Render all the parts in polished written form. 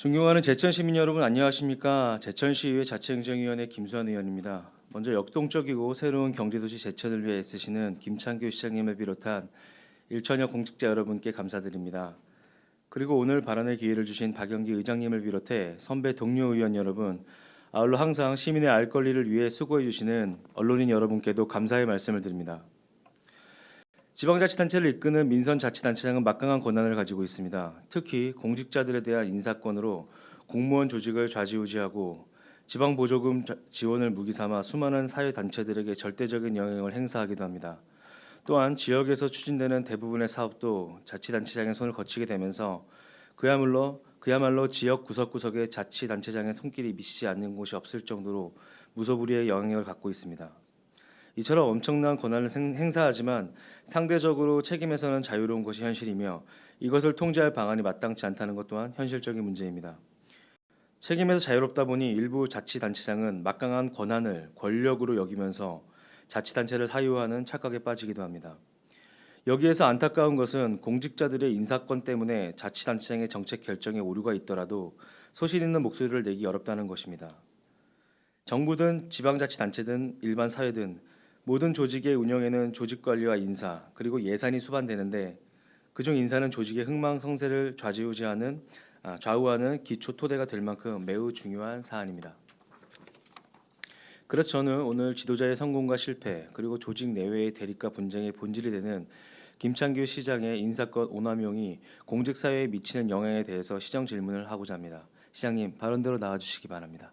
존경하는 제천 시민 여러분 안녕하십니까? 제천시의회 자치행정위원회 김수환 의원입니다. 먼저 역동적이고 새로운 경제도시 제천을 위해 애쓰시는 김창규 시장님을 비롯한 일천여 공직자 여러분께 감사드립니다. 그리고 오늘 발언의 기회를 주신 박영기 의장님을 비롯해 선배 동료 의원 여러분, 아울러 항상 시민의 알 권리를 위해 수고해 주시는 언론인 여러분께도 감사의 말씀을 드립니다. 지방자치단체를 이끄는 민선자치단체장은 막강한 권한을 가지고 있습니다. 특히 공직자들에 대한 인사권으로 공무원 조직을 좌지우지하고 지방보조금 지원을 무기삼아 수많은 사회단체들에게 절대적인 영향을 행사하기도 합니다. 또한 지역에서 추진되는 대부분의 사업도 자치단체장의 손을 거치게 되면서 그야말로 지역 구석구석에 자치단체장의 손길이 미치지 않는 곳이 없을 정도로 무소불위의 영향력을 갖고 있습니다. 이처럼 엄청난 권한을 행사하지만 상대적으로 책임에서는 자유로운 것이 현실이며 이것을 통제할 방안이 마땅치 않다는 것 또한 현실적인 문제입니다. 책임에서 자유롭다 보니 일부 자치단체장은 막강한 권한을 권력으로 여기면서 자치단체를 사유하는 착각에 빠지기도 합니다. 여기에서 안타까운 것은 공직자들의 인사권 때문에 자치단체장의 정책 결정에 오류가 있더라도 소신 있는 목소리를 내기 어렵다는 것입니다. 정부든 지방자치단체든 일반 사회든 모든 조직의 운영에는 조직관리와 인사 그리고 예산이 수반되는데 그중 인사는 조직의 흥망성쇠를 좌우하는 기초 토대가 될 만큼 매우 중요한 사안입니다. 그래서 저는 오늘 지도자의 성공과 실패 그리고 조직 내외의 대립과 분쟁의 본질이 되는 김창규 시장의 인사권 오남용이 공직사회에 미치는 영향에 대해서 시정 질문을 하고자 합니다. 시장님 발언대로 나와주시기 바랍니다.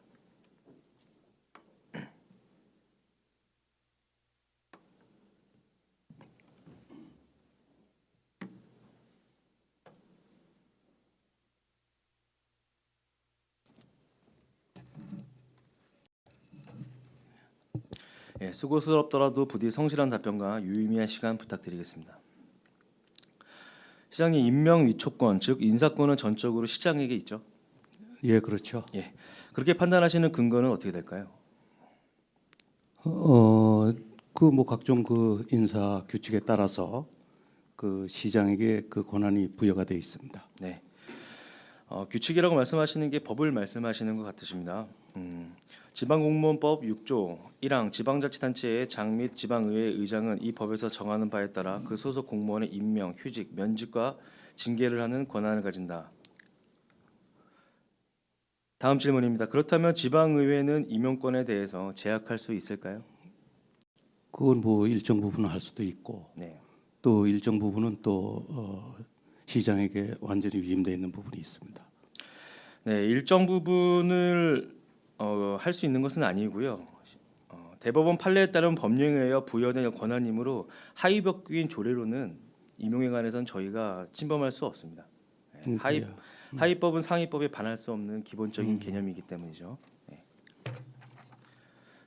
수고스럽더라도 부디 성실한 답변과 유의미한 시간 부탁드리겠습니다. 시장님 임명 위촉권 즉 인사권은 전적으로 시장에게 있죠? 예, 그렇죠. 그렇게 판단하시는 근거는 어떻게 될까요? 그 뭐 각종 그 인사 규칙에 따라서 그 시장에게 그 권한이 부여가 되어 있습니다. 네. 규칙이라고 말씀하시는 게 법을 말씀하시는 것 같으십니다. 지방공무원법 6조 1항 지방자치단체의 장 및 지방의회 의장은 이 법에서 정하는 바에 따라 그 소속 공무원의 임명, 휴직, 면직과 징계를 하는 권한을 가진다. 다음 질문입니다. 그렇다면 지방의회는 임용권에 대해서 제약할 수 있을까요? 그건 뭐 일정 부분은 할 수도 있고 네. 또 일정 부분은 또 시장에게 완전히 위임되어 있는 부분이 있습니다. 네, 일정 부분을 할 수 있는 것은 아니고요. 대법원 판례에 따른 법령에 의하여 부여된 권한이므로 하위법규인 조례로는 임용에 관해서는 저희가 침범할 수 없습니다. 네, 하위법은 상위법에 반할 수 없는 기본적인 개념이기 때문이죠. 네.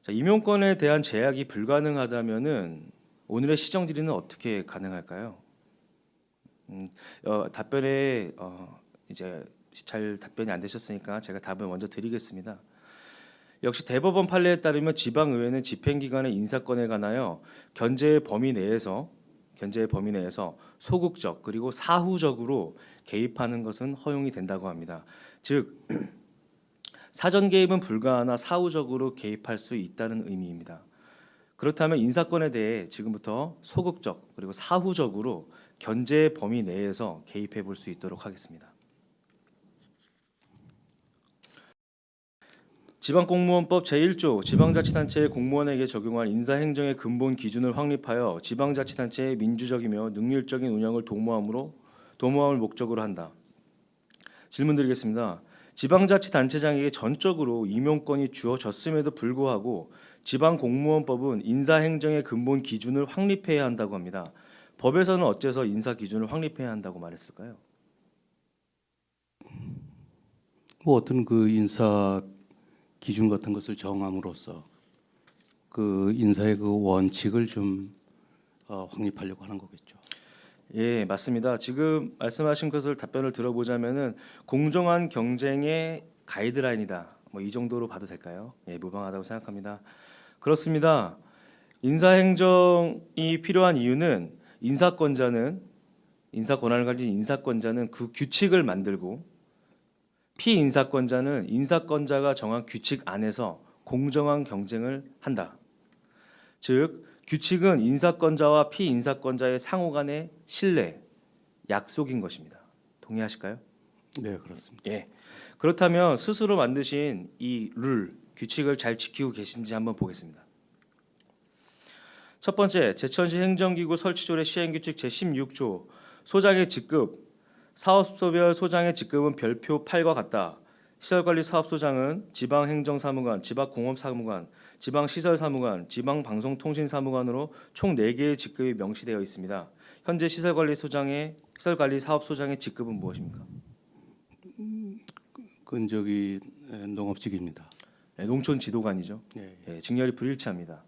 자, 임용권에 대한 제약이 불가능하다면은 오늘의 시정 질의는 어떻게 가능할까요? 답변에 이제 잘 답변이 안 되셨으니까 제가 답을 먼저 드리겠습니다. 역시 대법원 판례에 따르면 지방의회는 집행기관의 인사권에 관하여 견제의 범위 내에서 소극적 그리고 사후적으로 개입하는 것은 허용이 된다고 합니다. 즉 사전 개입은 불가하나 사후적으로 개입할 수 있다는 의미입니다. 그렇다면 인사권에 대해 지금부터 소극적 그리고 사후적으로 견제의 범위 내에서 개입해 볼 수 있도록 하겠습니다. 지방공무원법 제1조 지방자치단체의 공무원에게 적용할 인사행정의 근본 기준을 확립하여 지방자치단체의 민주적이며 능률적인 운영을 도모함을 목적으로 한다. 질문드리겠습니다. 지방자치단체장에게 전적으로 임용권이 주어졌음에도 불구하고 지방공무원법은 인사행정의 근본 기준을 확립해야 한다고 합니다. 법에서는 어째서 인사 기준을 확립해야 한다고 말했을까요? 뭐 어떤 그 인사 기준 같은 것을 정함으로써 그 인사의 그 원칙을 좀 확립하려고 하는 거겠죠. 예, 맞습니다. 지금 말씀하신 것을 답변을 들어보자면은 공정한 경쟁의 가이드라인이다. 뭐 이 정도로 봐도 될까요? 예, 무방하다고 생각합니다. 그렇습니다. 인사행정이 필요한 이유는 인사 권한을 가진 인사권자는 그 규칙을 만들고 피인사권자는 인사권자가 정한 규칙 안에서 공정한 경쟁을 한다. 즉 규칙은 인사권자와 피인사권자의 상호 간의 신뢰, 약속인 것입니다. 동의하실까요? 네, 그렇습니다. 예. 그렇다면 스스로 만드신 이 룰, 규칙을 잘 지키고 계신지 한번 보겠습니다. 첫 번째, 제천시 행정기구 설치조례 시행규칙 제16조 소장의 직급, 사업소별 소장의 직급은 별표 8과 같다. 시설관리사업소장은 지방행정사무관, 지방공업사무관, 지방시설사무관, 지방방송통신사무관으로 총 4개의 직급이 명시되어 있습니다. 현재 시설관리사업소장의 직급은 무엇입니까? 그건 저기 농업직입니다. 네, 농촌지도관이죠. 예, 예, 직렬이 불일치합니다.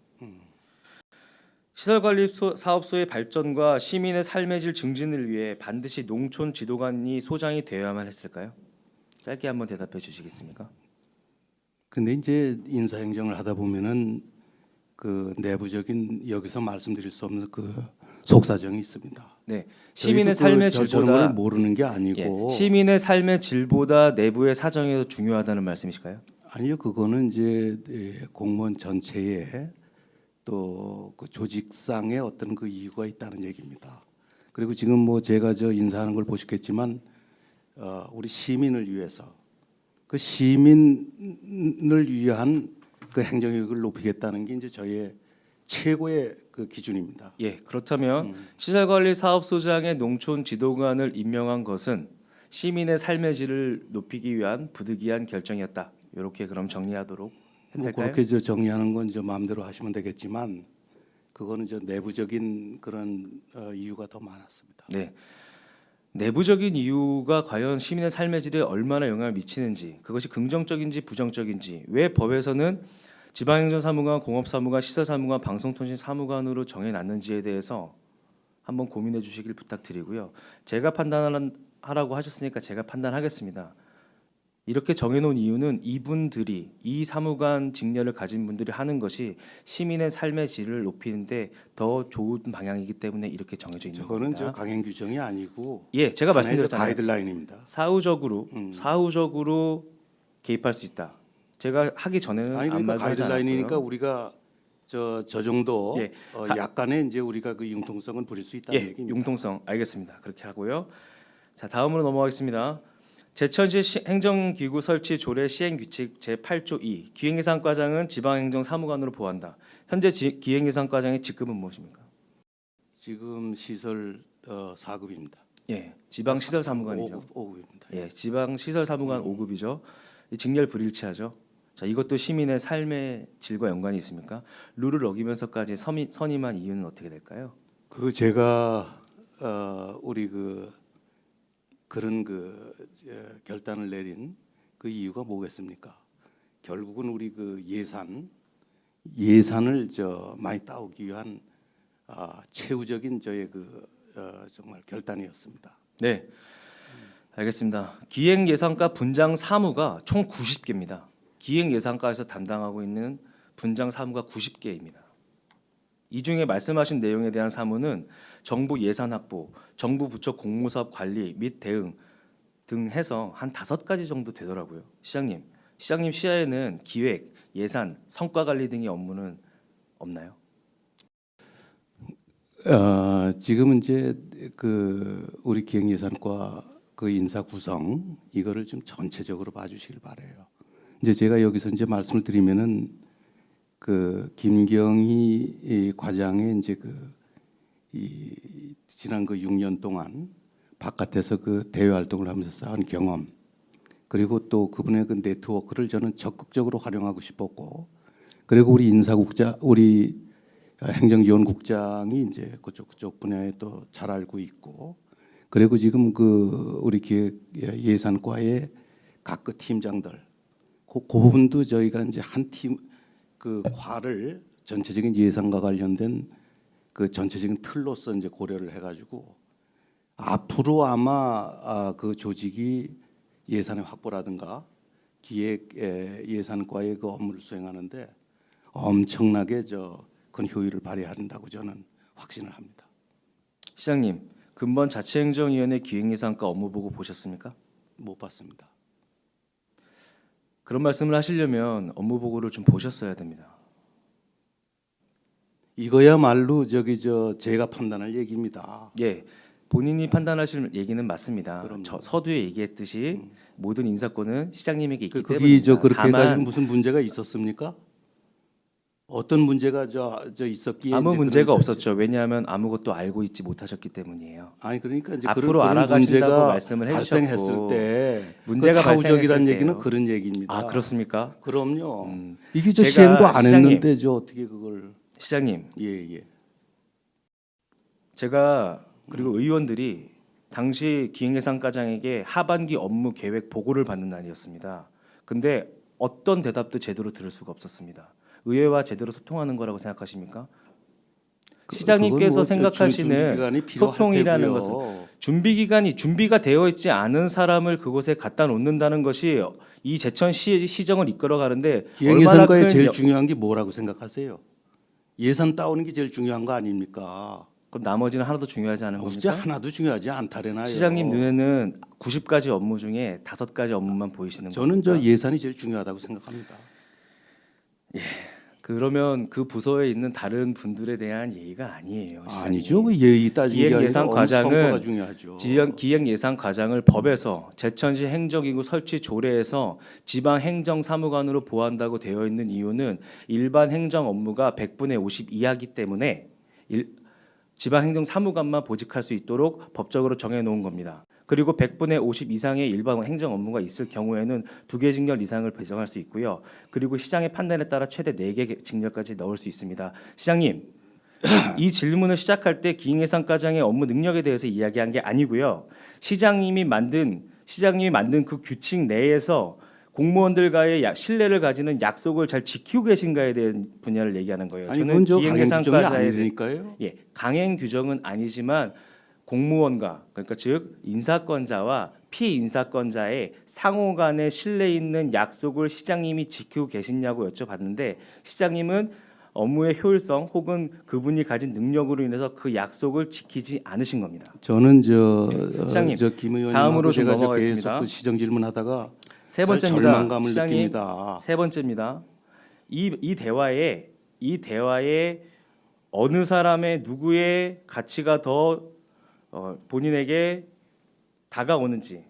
시설관리사업소의 발전과 시민의 삶의 질 증진을 위해 반드시 농촌지도관이 소장이 되어야만 했을까요? 짧게 한번 대답해 주시겠습니까? 근데 이제 인사행정을 하다 보면은 그 내부적인 여기서 말씀드릴 수 없는 그 속사정이 있습니다. 네, 시민의 저희도 삶의 저런 걸 질보다 모르는 게 예, 아니고 시민의 삶의 질보다 내부의 사정이 더 중요하다는 말씀이실까요? 아니요, 그거는 이제 공무원 전체에 또 그 조직상의 어떤 그 이유가 있다는 얘기입니다. 그리고 지금 뭐 제가 저 인사하는 걸 보셨겠지만 우리 시민을 위해서 그 시민을 위한 그 행정력을 높이겠다는 게 이제 저희의 최고의 그 기준입니다. 예, 그렇다면 시설관리사업소장의 농촌지도관을 임명한 것은 시민의 삶의 질을 높이기 위한 부득이한 결정이었다. 이렇게 그럼 정리하도록 뭐 했을까요? 그렇게 저 정리하는 건 저 마음대로 하시면 되겠지만 그거는 저 내부적인 그런 이유가 더 많았습니다. 네, 내부적인 이유가 과연 시민의 삶의 질에 얼마나 영향을 미치는지, 그것이 긍정적인지 부정적인지, 왜 법에서는 지방행정사무관, 공업사무관, 시설사무관, 방송통신사무관으로 정해놨는지에 대해서 한번 고민해 주시길 부탁드리고요. 제가 판단하라고 하셨으니까 제가 판단하겠습니다. 이렇게 정해놓은 이유는 이분들이 이 사무관 직렬을 가진 분들이 하는 것이 시민의 삶의 질을 높이는데 더 좋은 방향이기 때문에 이렇게 정해져 있는 저거는 겁니다. 저 강행 규정이 아니고 예, 제가 하나의 저 말씀드렸잖아요. 가이드라인입니다. 사후적으로 개입할 수 있다. 제가 하기 전에는 아니 아무 그러니까 말도 하지 가이드라인이니까 않았고요. 우리가 저 정도 예, 약간의 이제 우리가 그 융통성은 부릴 수 있다는 예, 얘기입니다. 융통성 알겠습니다. 그렇게 하고요. 자, 다음으로 넘어가겠습니다. 제천시 행정기구 설치 조례 시행규칙 제8조 2 기획예산과장은 지방행정사무관으로 보한다. 현재 기획예산과장의 직급은 무엇입니까? 지금 시설 4급입니다. 예, 지방시설사무관이죠. 5급입니다. 예, 지방시설사무관 5급이죠. 직렬 불일치하죠. 자, 이것도 시민의 삶의 질과 연관이 있습니까? 룰을 어기면서까지 선임한 이유는 어떻게 될까요? 그 제가 우리 그런 결단을 내린 그 이유가 뭐겠습니까? 결국은 우리 그 예산을 저 많이 따오기 위한 최후적인 저의 정말 결단이었습니다. 네, 알겠습니다. 기획예산과 분장 사무가 총 90개입니다. 기획예산과에서 담당하고 있는 분장 사무가 90개입니다. 이 중에 말씀하신 내용에 대한 사무는 정부 예산 확보, 정부 부처 공모사업 관리 및 대응 등 해서 한 5가지 정도 되더라고요. 시장님 시야에는 기획, 예산, 성과 관리 등의 업무는 없나요? 지금은 이제 우리 기획예산과 그 인사 구성 이거를 좀 전체적으로 봐주시길 바래요. 이제 제가 여기서 이제 말씀을 드리면은 그 김경희 이 과장의 이제 지난 6년 동안 바깥에서 그 대외 활동을 하면서 쌓은 경험 그리고 또 그분의 그 네트워크를 저는 적극적으로 활용하고 싶었고 그리고 우리 행정지원국장이 이제 그쪽 분야에 또 잘 알고 있고 그리고 지금 우리 기획예산과의 각 그 팀장들 그 부분도 저희가 이제 한 팀 그 과를 전체적인 예산과 관련된 그 전체적인 틀로서 이제 고려를 해가지고 앞으로 아마 그 조직이 예산의 확보라든가 기획 예산과의 그 업무를 수행하는데 엄청나게 큰 효율을 발휘한다고 저는 확신을 합니다. 시장님, 근본 자치행정위원회 기획예산과 업무 보고 보셨습니까? 못 봤습니다. 그런 말씀을 하시려면 업무 보고를 좀 보셨어야 됩니다. 이거야말로 제가 판단할 얘기입니다. 예, 본인이 판단하실 얘기는 맞습니다. 그럼요. 서두에 얘기했듯이 모든 인사권은 시장님에게 있기 그게 때문입니다. 그렇게 해가지고 다만 무슨 문제가 있었습니까? 어떤 문제가 있었기에 아무 이제 문제가 그런 없었죠. 왜냐하면 아무것도 알고 있지 못하셨기 때문이에요. 아니 그러니까 이제 앞으로 그런 알아가신다고 문제가 말씀을 발생했을 해주셨고 때 문제가 그 사후적이라는 발생했을 얘기는 때요. 그런 얘기입니다. 아, 그렇습니까? 그럼요. 음, 이게 제가 시행도 안 시장님. 했는데 어떻게 그걸 시장님, 예. 제가 그리고 의원들이 당시 기획예산과장에게 하반기 업무 계획 보고를 받는 날이었습니다. 근데 어떤 대답도 제대로 들을 수가 없었습니다. 의회와 제대로 소통하는 거라고 생각하십니까? 시장님께서 생각하시는 준비기간이 필요할 소통이라는 테고요. 것은 준비 기간이 준비가 되어 있지 않은 사람을 그곳에 갖다 놓는다는 것이 이 제천 시정을 이끌어 가는데 얼마나 기획예산과에 큰 제일 중요한 게 뭐라고 생각하세요? 예산 따오는 게 제일 중요한 거 아닙니까? 그럼 나머지는 하나도 중요하지 않은 어째 겁니까? 하나도 중요하지 않다래나요. 시장님 눈에는 90가지 업무 중에 5가지 업무만 보이시는 저는 겁니까? 예산이 제일 중요하다고 생각합니다. 그러면 그 부서에 있는 다른 분들에 대한 예의가 아니에요. 시장님. 아니죠. 그 예의 따진 게 아니라 기획예산과장은 성과가 중요하죠. 기획예산과장을 법에서 제천시 행정기구 설치 조례에서 지방행정사무관으로 보한다고 되어 있는 이유는 일반 행정 업무가 100분의 50 이하기 때문에 지방행정사무관만 보직할 수 있도록 법적으로 정해놓은 겁니다. 그리고 100분의 50 이상의 일반 행정 업무가 있을 경우에는 2개 징역 이상을 배정할 수 있고요. 그리고 시장의 판단에 따라 최대 4개 징역까지 넣을 수 있습니다. 시장님, 이 질문을 시작할 때 기획예산과장의 업무 능력에 대해서 이야기한 게 아니고요. 시장님이 만든 그 규칙 내에서 공무원들과의 신뢰를 가지는 약속을 잘 지키고 계신가에 대한 분야를 얘기하는 거예요. 아니 그건 저 강행 규정이 기획예산과장에 아니니까요. 예, 강행 규정은 아니지만 공무원과 그러니까 즉 인사권자와 피인사권자의 상호 간의 신뢰 있는 약속을 시장님이 지키고 계시냐고 여쭤봤는데 시장님은 업무의 효율성 혹은 그분이 가진 능력으로 인해서 그 약속을 지키지 않으신 겁니다. 저는 시장님, 김 의원님하고 다음으로 좀 제가 넘어가겠습니다. 계속 그 시정 질문하다가 세 번째입니다. 절망감을 시장님, 느낍니다. 세 번째입니다. 이 대화에 어느 사람의 누구의 가치가 더 본인에게 다가오는지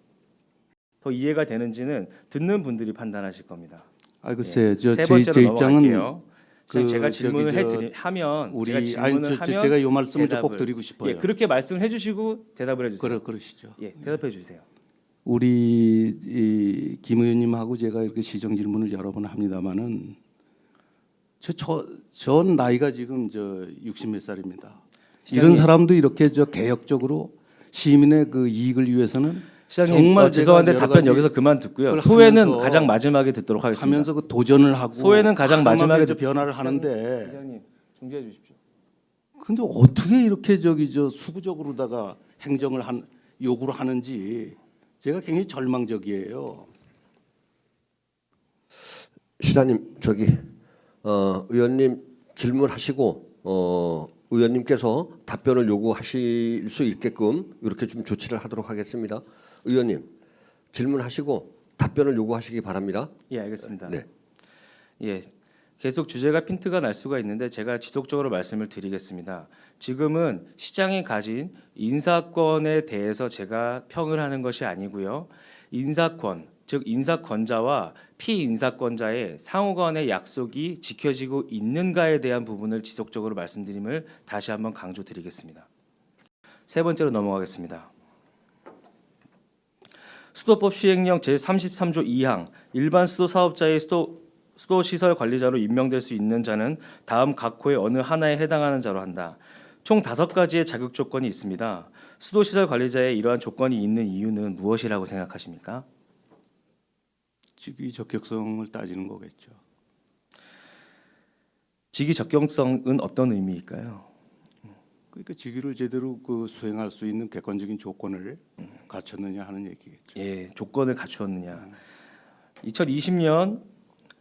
더 이해가 되는지는 듣는 분들이 판단하실 겁니다. 아 글쎄 세 번째로 제 입장은 넘어갈게요. 그 제가 질문을 저기 하면 우리 제가 질문을 하면 제가 요 말씀을 꼭 대답을- 드리고 싶어요. 예, 그렇게 말씀해 주시고 대답을 해주세요. 그러시죠. 예, 대답해 주세요. 우리 김 의원님하고 제가 이렇게 시정 질문을 여러 번 합니다만은 전 나이가 지금 60 몇 살입니다. 이런 시장님. 사람도 이렇게 개혁적으로 시민의 그 이익을 위해서는 시장님, 정말 죄송한데 제가 여러 답변 가지 여기서 그만 듣고요. 그걸 소회는 하면서- 가장 마지막에 듣도록 하겠습니다. 하면서 그 도전을 하고 소회는 가장 마지막에 변화를 하는데 시장님 중재해 주십시오. 근데 어떻게 이렇게 수구적으로다가 행정을 요구를 하는지 제가 굉장히 절망적이에요. 시장님 의원님 질문하시고 의원님께서 답변을 요구하실 수 있게끔 이렇게 좀 조치를 하도록 하겠습니다. 의원님 질문하시고 답변을 요구하시기 바랍니다. 예, 알겠습니다. 네. 예, 계속 주제가 핀트가 날 수가 있는데 제가 지속적으로 말씀을 드리겠습니다. 지금은 시장이 가진 인사권에 대해서 제가 평을 하는 것이 아니고요. 인사권, 즉 인사권자와 피인사권자의 상호 간의 약속이 지켜지고 있는가에 대한 부분을 지속적으로 말씀드림을 다시 한번 강조드리겠습니다. 세 번째로 넘어가겠습니다. 수도법 시행령 제33조 2항 일반 수도 사업자의 수도시설 관리자로 임명될 수 있는 자는 다음 각 호의 어느 하나에 해당하는 자로 한다. 총 5가지의 자격 조건이 있습니다. 수도시설 관리자에 이러한 조건이 있는 이유는 무엇이라고 생각하십니까? 직위 적격성을 따지는 거겠죠. 직위 적격성은 어떤 의미일까요? 그러니까 직위를 제대로 수행할 수 있는 객관적인 조건을 갖췄느냐 하는 얘기겠죠. 예, 조건을 갖추었느냐. 2020년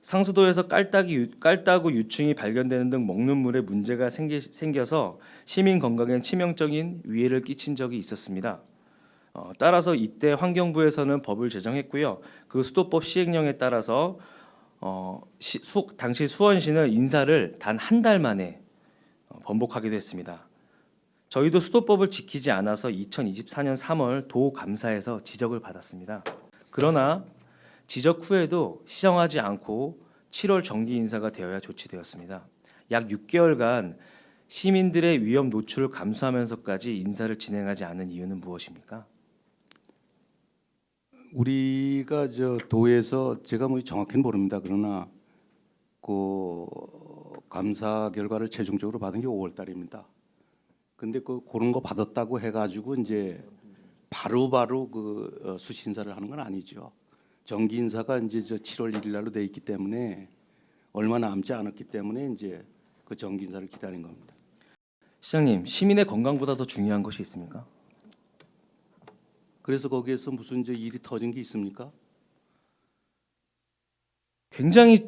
상수도에서 깔따구 유충이 발견되는 등 먹는 물에 문제가 생겨서 시민 건강에 치명적인 위해를 끼친 적이 있었습니다. 따라서 이때 환경부에서는 법을 제정했고요. 그 수도법 시행령에 따라서 당시 수원시는 인사를 단 한 달 만에 번복하게 됐습니다. 저희도 수도법을 지키지 않아서 2024년 3월 도감사에서 지적을 받았습니다. 그러나 지적 후에도 시정하지 않고 7월 정기 인사가 되어야 조치되었습니다. 약 6개월간 시민들의 위험 노출을 감수하면서까지 인사를 진행하지 않은 이유는 무엇입니까? 우리가 저 도에서 제가 뭐 정확히는 모릅니다. 그러나 그 감사 결과를 최종적으로 받은 게 5월 달입니다. 근데 그런 거 받았다고 해가지고 이제 바로바로 수시 인사를 하는 건 아니죠. 정기 인사가 이제 7월 1일 날로 돼 있기 때문에 얼마 남지 않았기 때문에 이제 그 정기 인사를 기다린 겁니다. 시장님, 시민의 건강보다 더 중요한 것이 있습니까? 그래서 거기에서 무슨 이제 일이 터진 게 있습니까? 굉장히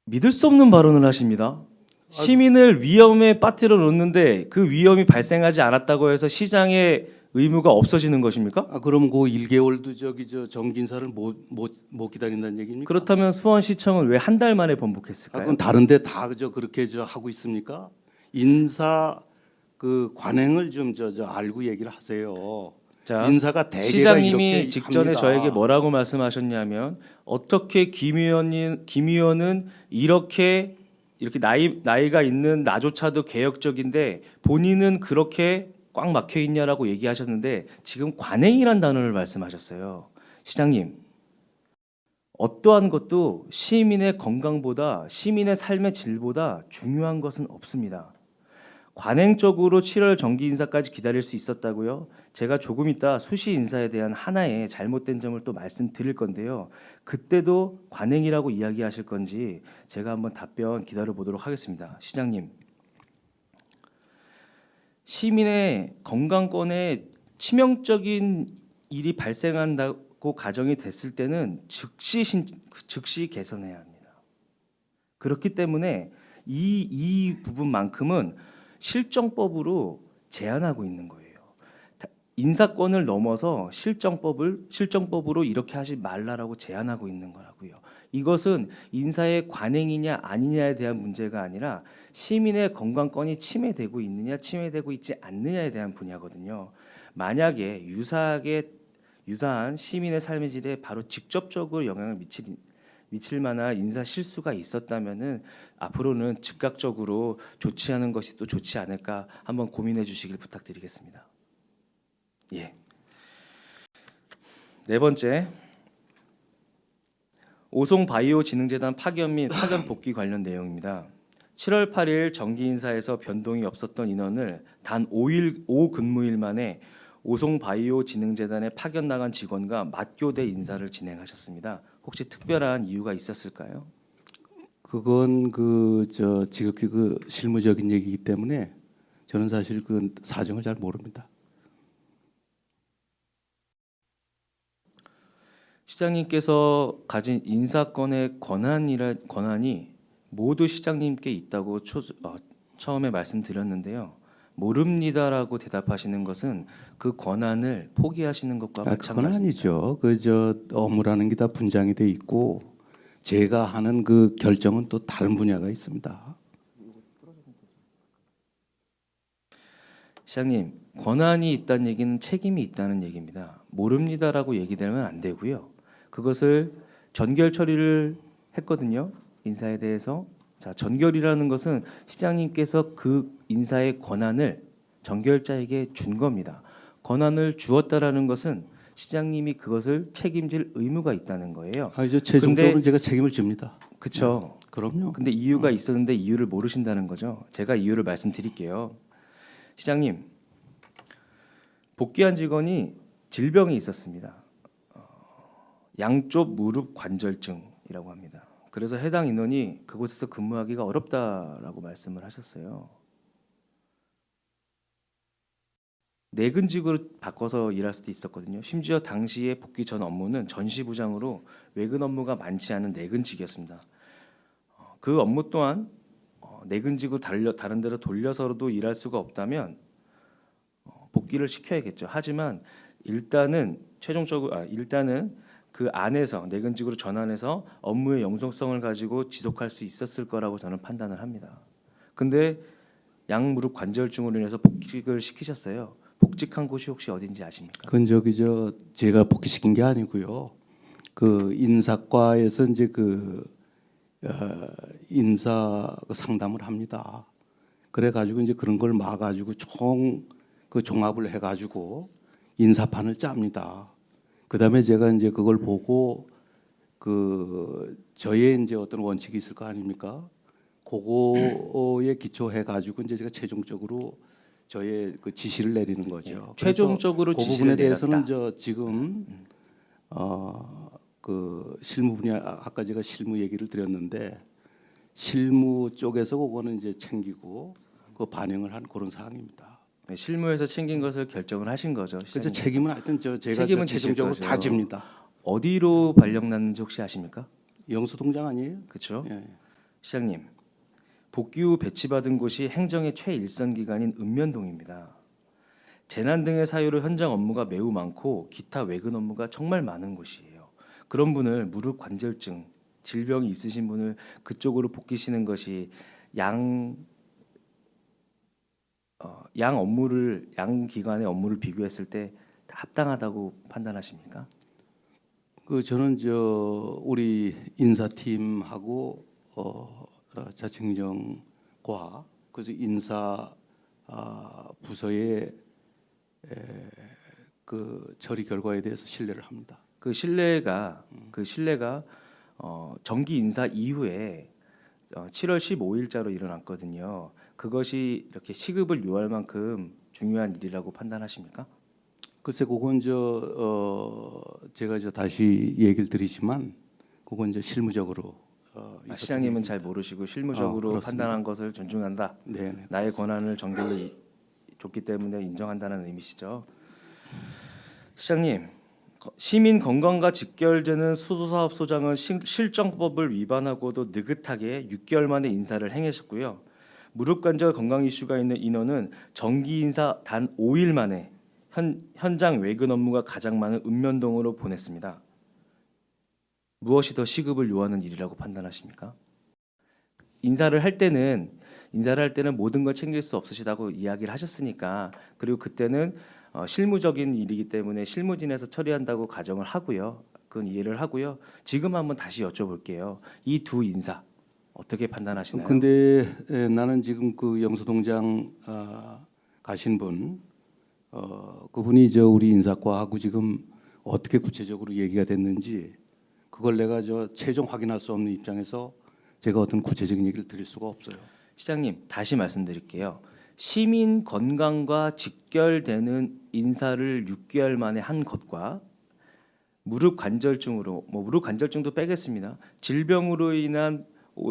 믿을 수 없는 발언을 하십니다. 시민을 위험에 빠뜨려 놓는데 그 위험이 발생하지 않았다고 해서 시장의 의무가 없어지는 것입니까? 그럼 그 1개월도 정기 인사를 못 기다린다는 얘기입니까? 그렇다면 수원시청은 왜 한 달 만에 번복했을까요? 그건 다른데 다 그렇게 하고 있습니까? 인사 그 관행을 좀 알고 얘기를 하세요. 자, 인사가 대개가 시장님이 이렇게 직전에 합니다. 저에게 뭐라고 말씀하셨냐면 어떻게 김 의원은 이렇게 나이가 있는 나조차도 개혁적인데 본인은 그렇게 꽉 막혀 있냐라고 얘기하셨는데 지금 관행이란 단어를 말씀하셨어요. 시장님, 어떠한 것도 시민의 건강보다 시민의 삶의 질보다 중요한 것은 없습니다. 관행적으로 7월 정기 인사까지 기다릴 수 있었다고요? 제가 조금 이따 수시 인사에 대한 하나의 잘못된 점을 또 말씀드릴 건데요. 그때도 관행이라고 이야기하실 건지 제가 한번 답변 기다려 보도록 하겠습니다. 시장님, 시민의 건강권에 치명적인 일이 발생한다고 가정이 됐을 때는 즉시 개선해야 합니다. 그렇기 때문에 이 부분만큼은 실정법으로 제한하고 있는 거예요. 인사권을 넘어서 실정법으로 이렇게 하지 말라라고 제한하고 있는 거라고요. 이것은 인사의 관행이냐 아니냐에 대한 문제가 아니라 시민의 건강권이 침해되고 있느냐 침해되고 있지 않느냐에 대한 분야거든요. 만약에 유사한 시민의 삶의 질에 바로 직접적으로 영향을 미칠 만한 인사 실수가 있었다면은 앞으로는 즉각적으로 조치하는 것이 또 좋지 않을까 한번 고민해 주시길 부탁드리겠습니다. 예. 네 번째, 오송바이오진흥재단 파견 및 파견 복귀 관련 내용입니다. 7월 8일 정기 인사에서 변동이 없었던 인원을 단 5근무일 만에 오송바이오진흥재단에 파견 나간 직원과 맞교대 인사를 진행하셨습니다. 혹시 특별한 이유가 있었을까요? 그건 지극히 실무적인 얘기이기 때문에 저는 사실 그 사정을 잘 모릅니다. 시장님께서 가진 인사권의 권한이 모두 시장님께 있다고 처음에 말씀드렸는데요. 모릅니다라고 대답하시는 것은 그 권한을 포기하시는 것과 그건 마찬가지입니다. 아니죠. 업무라는 게 다 분장이 돼 있고 제가 하는 결정은 또 다른 분야가 있습니다. 시장님, 권한이 있다는 얘기는 책임이 있다는 얘기입니다. 모릅니다라고 얘기되면 안 되고요. 그것을 전결 처리를 했거든요. 인사에 대해서. 자, 전결이라는 것은 시장님께서 그 인사의 권한을 전결자에게 준 겁니다. 권한을 주었다라는 것은 시장님이 그것을 책임질 의무가 있다는 거예요. 이제 최종적으로 제가 책임을 집니다. 그렇죠. 그럼요. 근데 이유가 있었는데 이유를 모르신다는 거죠. 제가 이유를 말씀드릴게요. 시장님, 복귀한 직원이 질병이 있었습니다. 양쪽 무릎 관절증이라고 합니다. 그래서 해당 인원이 그곳에서 근무하기가 어렵다라고 말씀을 하셨어요. 내근직으로 바꿔서 일할 수도 있었거든요. 심지어 당시에 복귀 전 업무는 전시부장으로 외근 업무가 많지 않은 내근직이었습니다. 그 업무 또한 내근직으로 다른 데로 돌려서도 일할 수가 없다면 복귀를 시켜야겠죠. 하지만 일단은 일단은 그 안에서 내근직으로 전환해서 업무의 영속성을 가지고 지속할 수 있었을 거라고 저는 판단을 합니다. 근데 양무릎 관절증으로 인해서 복직을 시키셨어요. 복직한 곳이 혹시 어딘지 아십니까? 그건 제가 복귀시킨 게 아니고요. 그 인사과에서 이제 인사 상담을 합니다. 그래가지고 이제 그런 걸 막아가지고 종합을 해가지고 인사판을 짭니다. 그다음에 제가 이제 그걸 보고 저의 이제 어떤 원칙이 있을 거 아닙니까? 그거에 기초해가지고 이제 제가 최종적으로 저의 그 지시를 내리는 거죠. 최종적으로 그래서 그 지시를 부분에 대해서는 내렸다. 지금 그 실무 분야 아까 제가 실무 얘기를 드렸는데 실무 쪽에서 그거는 이제 챙기고 그 반영을 한 그런 사항입니다. 네, 실무에서 챙긴 것을 결정을 하신 거죠. 그래서 시장님께서. 책임은 하여튼 제가 책임은 지실 최종적으로 거죠. 다 집니다. 어디로 발령났는지 혹시 아십니까? 영수동장 아니에요? 그렇죠. 예. 시장님, 복귀 후 배치받은 곳이 행정의 최일선 기관인 읍면동입니다. 재난 등의 사유로 현장 업무가 매우 많고 기타 외근 업무가 정말 많은 곳이에요. 그런 분을 무릎 관절증, 질병이 있으신 분을 그쪽으로 복귀시는 것이 양 기관의 업무를 비교했을 때 합당하다고 판단하십니까? 저는 우리 인사팀하고 자치행정과 그래서 인사 부서의 그 처리 결과에 대해서 신뢰를 합니다. 그 신뢰가 정기 인사 이후에 7월 15일자로 일어났거든요. 그것이 이렇게 시급을 요할 만큼 중요한 일이라고 판단하십니까? 글쎄 그건 제가 다시 얘기를 드리지만 그건 실무적으로 있었던 시장님은 일입니다. 잘 모르시고 실무적으로 그렇습니다. 판단한 것을 존중한다. 네, 네. 나의 권한을 정결로 줬기 때문에 인정한다는 의미시죠. 시장님, 시민 건강과 직결되는 수도사업소장은 실정법을 위반하고도 느긋하게 6개월 만에 인사를 행했었고요. 무릎 관절 건강 이슈가 있는 인원은 정기 인사 단 5일 만에 현장 외근 업무가 가장 많은 읍면동으로 보냈습니다. 무엇이 더 시급을 요하는 일이라고 판단하십니까? 인사를 할 때는 모든 걸 챙길 수 없으시다고 이야기를 하셨으니까, 그리고 그때는 실무적인 일이기 때문에 실무진에서 처리한다고 가정을 하고요. 그건 이해를 하고요. 지금 한번 다시 여쭤볼게요. 이 두 인사 어떻게 판단하시나요? 근데 나는 지금 그 영수동장 가신 분 그분이 우리 인사과하고 지금 어떻게 구체적으로 얘기가 됐는지 그걸 내가 최종 확인할 수 없는 입장에서 제가 어떤 구체적인 얘기를 드릴 수가 없어요. 시장님, 다시 말씀드릴게요. 시민 건강과 직결되는 인사를 6개월 만에 한 것과 무릎 관절증으로, 무릎 관절증도 빼겠습니다. 질병으로 인한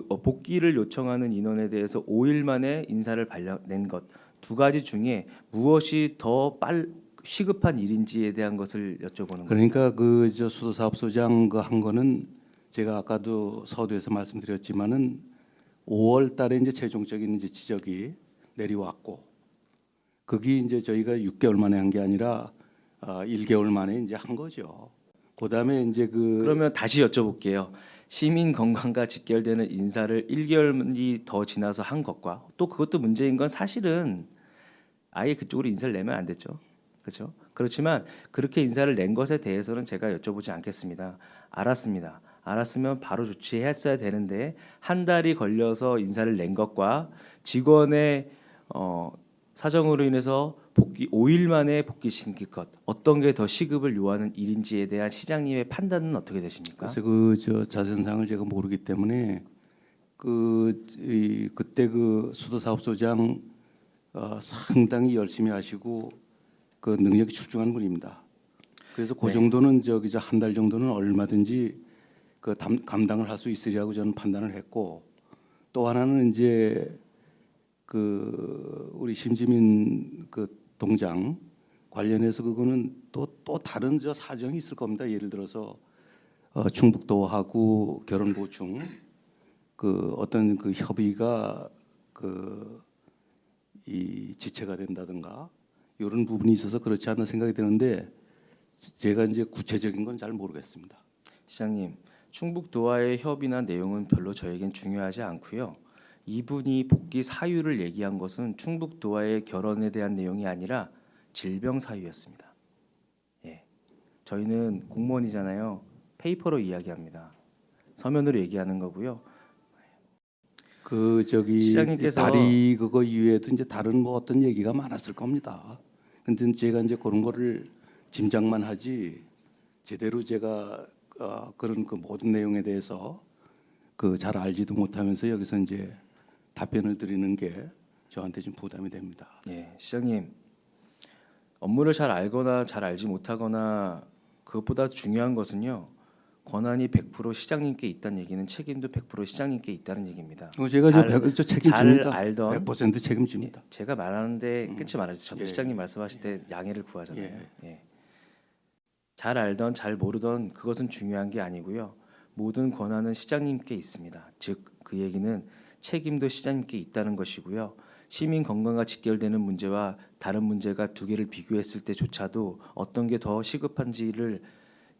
복귀를 요청하는 인원에 대해서 5일 만에 인사를 발령낸 것, 두 가지 중에 무엇이 더 시급한 일인지에 대한 것을 여쭤보는 거예요. 그러니까 수도사업소장 한 거는 제가 아까도 서두에서 말씀드렸지만은 5월 달에 이제 최종적인 이제 지적이 내려왔고 그게 이제 저희가 6개월 만에 한 게 아니라 1개월 만에 이제 한 거죠. 그다음에 이제 그러면 다시 여쭤볼게요. 시민 건강과 직결되는 인사를 1개월이 더 지나서 한 것과 또 그것도 문제인 건 사실은 아예 그쪽으로 인사를 내면 안 됐죠. 그렇죠? 그렇지만 그렇게 인사를 낸 것에 대해서는 제가 여쭤보지 않겠습니다. 알았습니다. 알았으면 바로 조치했어야 되는데 한 달이 걸려서 인사를 낸 것과 직원의 사정으로 인해서 5일 만에 복귀시킨 것 어떤 게 더 시급을 요하는 일인지에 대한 시장님의 판단은 어떻게 되십니까? 그래서 자선상을 제가 모르기 때문에 그때 수도사업소장 상당히 열심히 하시고 그 능력이 출중한 분입니다. 그래서 그 정도는 한 달 정도는 얼마든지 감당을 할 수 있으리라고 저는 판단을 했고 또 하나는 이제 우리 심지민 동장 관련해서 그거는 또 다른 사정이 있을 겁니다. 예를 들어서 충북도하고 결혼 보충 어떤 협의가 이 지체가 된다든가 이런 부분이 있어서 그렇지 않나 생각이 드는데 제가 이제 구체적인 건 잘 모르겠습니다. 시장님, 충북도와의 협의나 내용은 별로 저에겐 중요하지 않고요. 이분이 복귀 사유를 얘기한 것은 충북도와의 결혼에 대한 내용이 아니라 질병 사유였습니다. 예, 저희는 공무원이잖아요. 페이퍼로 이야기합니다. 서면으로 얘기하는 거고요. 그 저기 시장님께서 다리 그거 이외에도 이제 다른 뭐 어떤 얘기가 많았을 겁니다. 근데 제가 이제 그런 거를 짐작만 하지 제대로 제가 그런 그 모든 내용에 대해서 그 잘 알지도 못하면서 여기서 이제 답변을 드리는 게 저한테 좀 부담이 됩니다. 예, 시장님 업무를 잘 알거나 잘 알지 못하거나 그것보다 중요한 것은요. 권한이 100% 시장님께 있다는 얘기는 책임도 100% 시장님께 있다는 얘기입니다. 제가 저 책임집니다. 잘 알던 100% 책임집니다. 제가 말하는데 끊지 말아주세요. 예. 시장님 말씀하실 때 양해를 구하잖아요. 예. 예. 잘 알던 잘 모르던 그것은 중요한 게 아니고요. 모든 권한은 시장님께 있습니다. 즉 그 얘기는 책임도 시장님께 있다는 것이고요. 시민 건강과 직결되는 문제와 다른 문제가 두 개를 비교했을 때조차도 어떤 게 더 시급한지를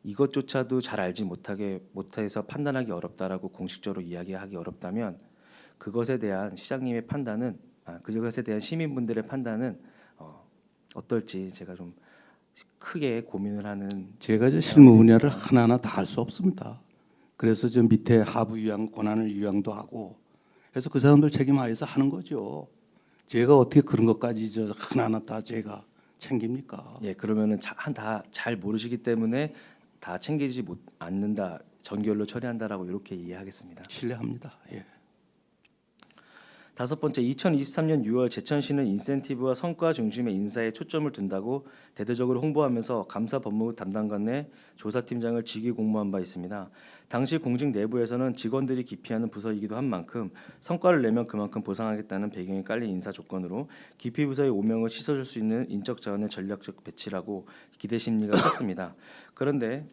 이것조차도 잘 알지 못해서 판단하기 어렵다라고 공식적으로 이야기하기 어렵다면 그것에 대한 시장님의 판단은 그것에 대한 시민분들의 판단은 어떨지 제가 좀 크게 고민을 하는 제가 저 실무 분야를 하나하나 다 할 수 없습니다. 그래서 저 밑에 하부 요양 권한을 요양도 하고 그래서 그 사람들 책임하에서 하는 거죠. 제가 어떻게 그런 것까지 저 하나하나 다 제가 챙깁니까? 예 그러면은 다 잘 모르시기 때문에 다 챙기지 못 않는다 전결로 처리한다라고 이렇게 이해하겠습니다. 신뢰합니다. 예. 다섯 번째, 2023년 6월 제천시는 인센티브와 성과 중심의 인사에 초점을 둔다고 대대적으로 홍보하면서 감사 법무부 담당관 내 조사팀장을 직위 공모한 바 있습니다. 당시 공직 내부에서는 직원들이 기피하는 부서이기도 한 만큼 성과를 내면 그만큼 보상하겠다는 배경이 깔린 인사 조건으로 기피 부서의 오명을 씻어줄 수 있는 인적 자원의 전략적 배치라고 기대 심리가 컸습니다. 그런데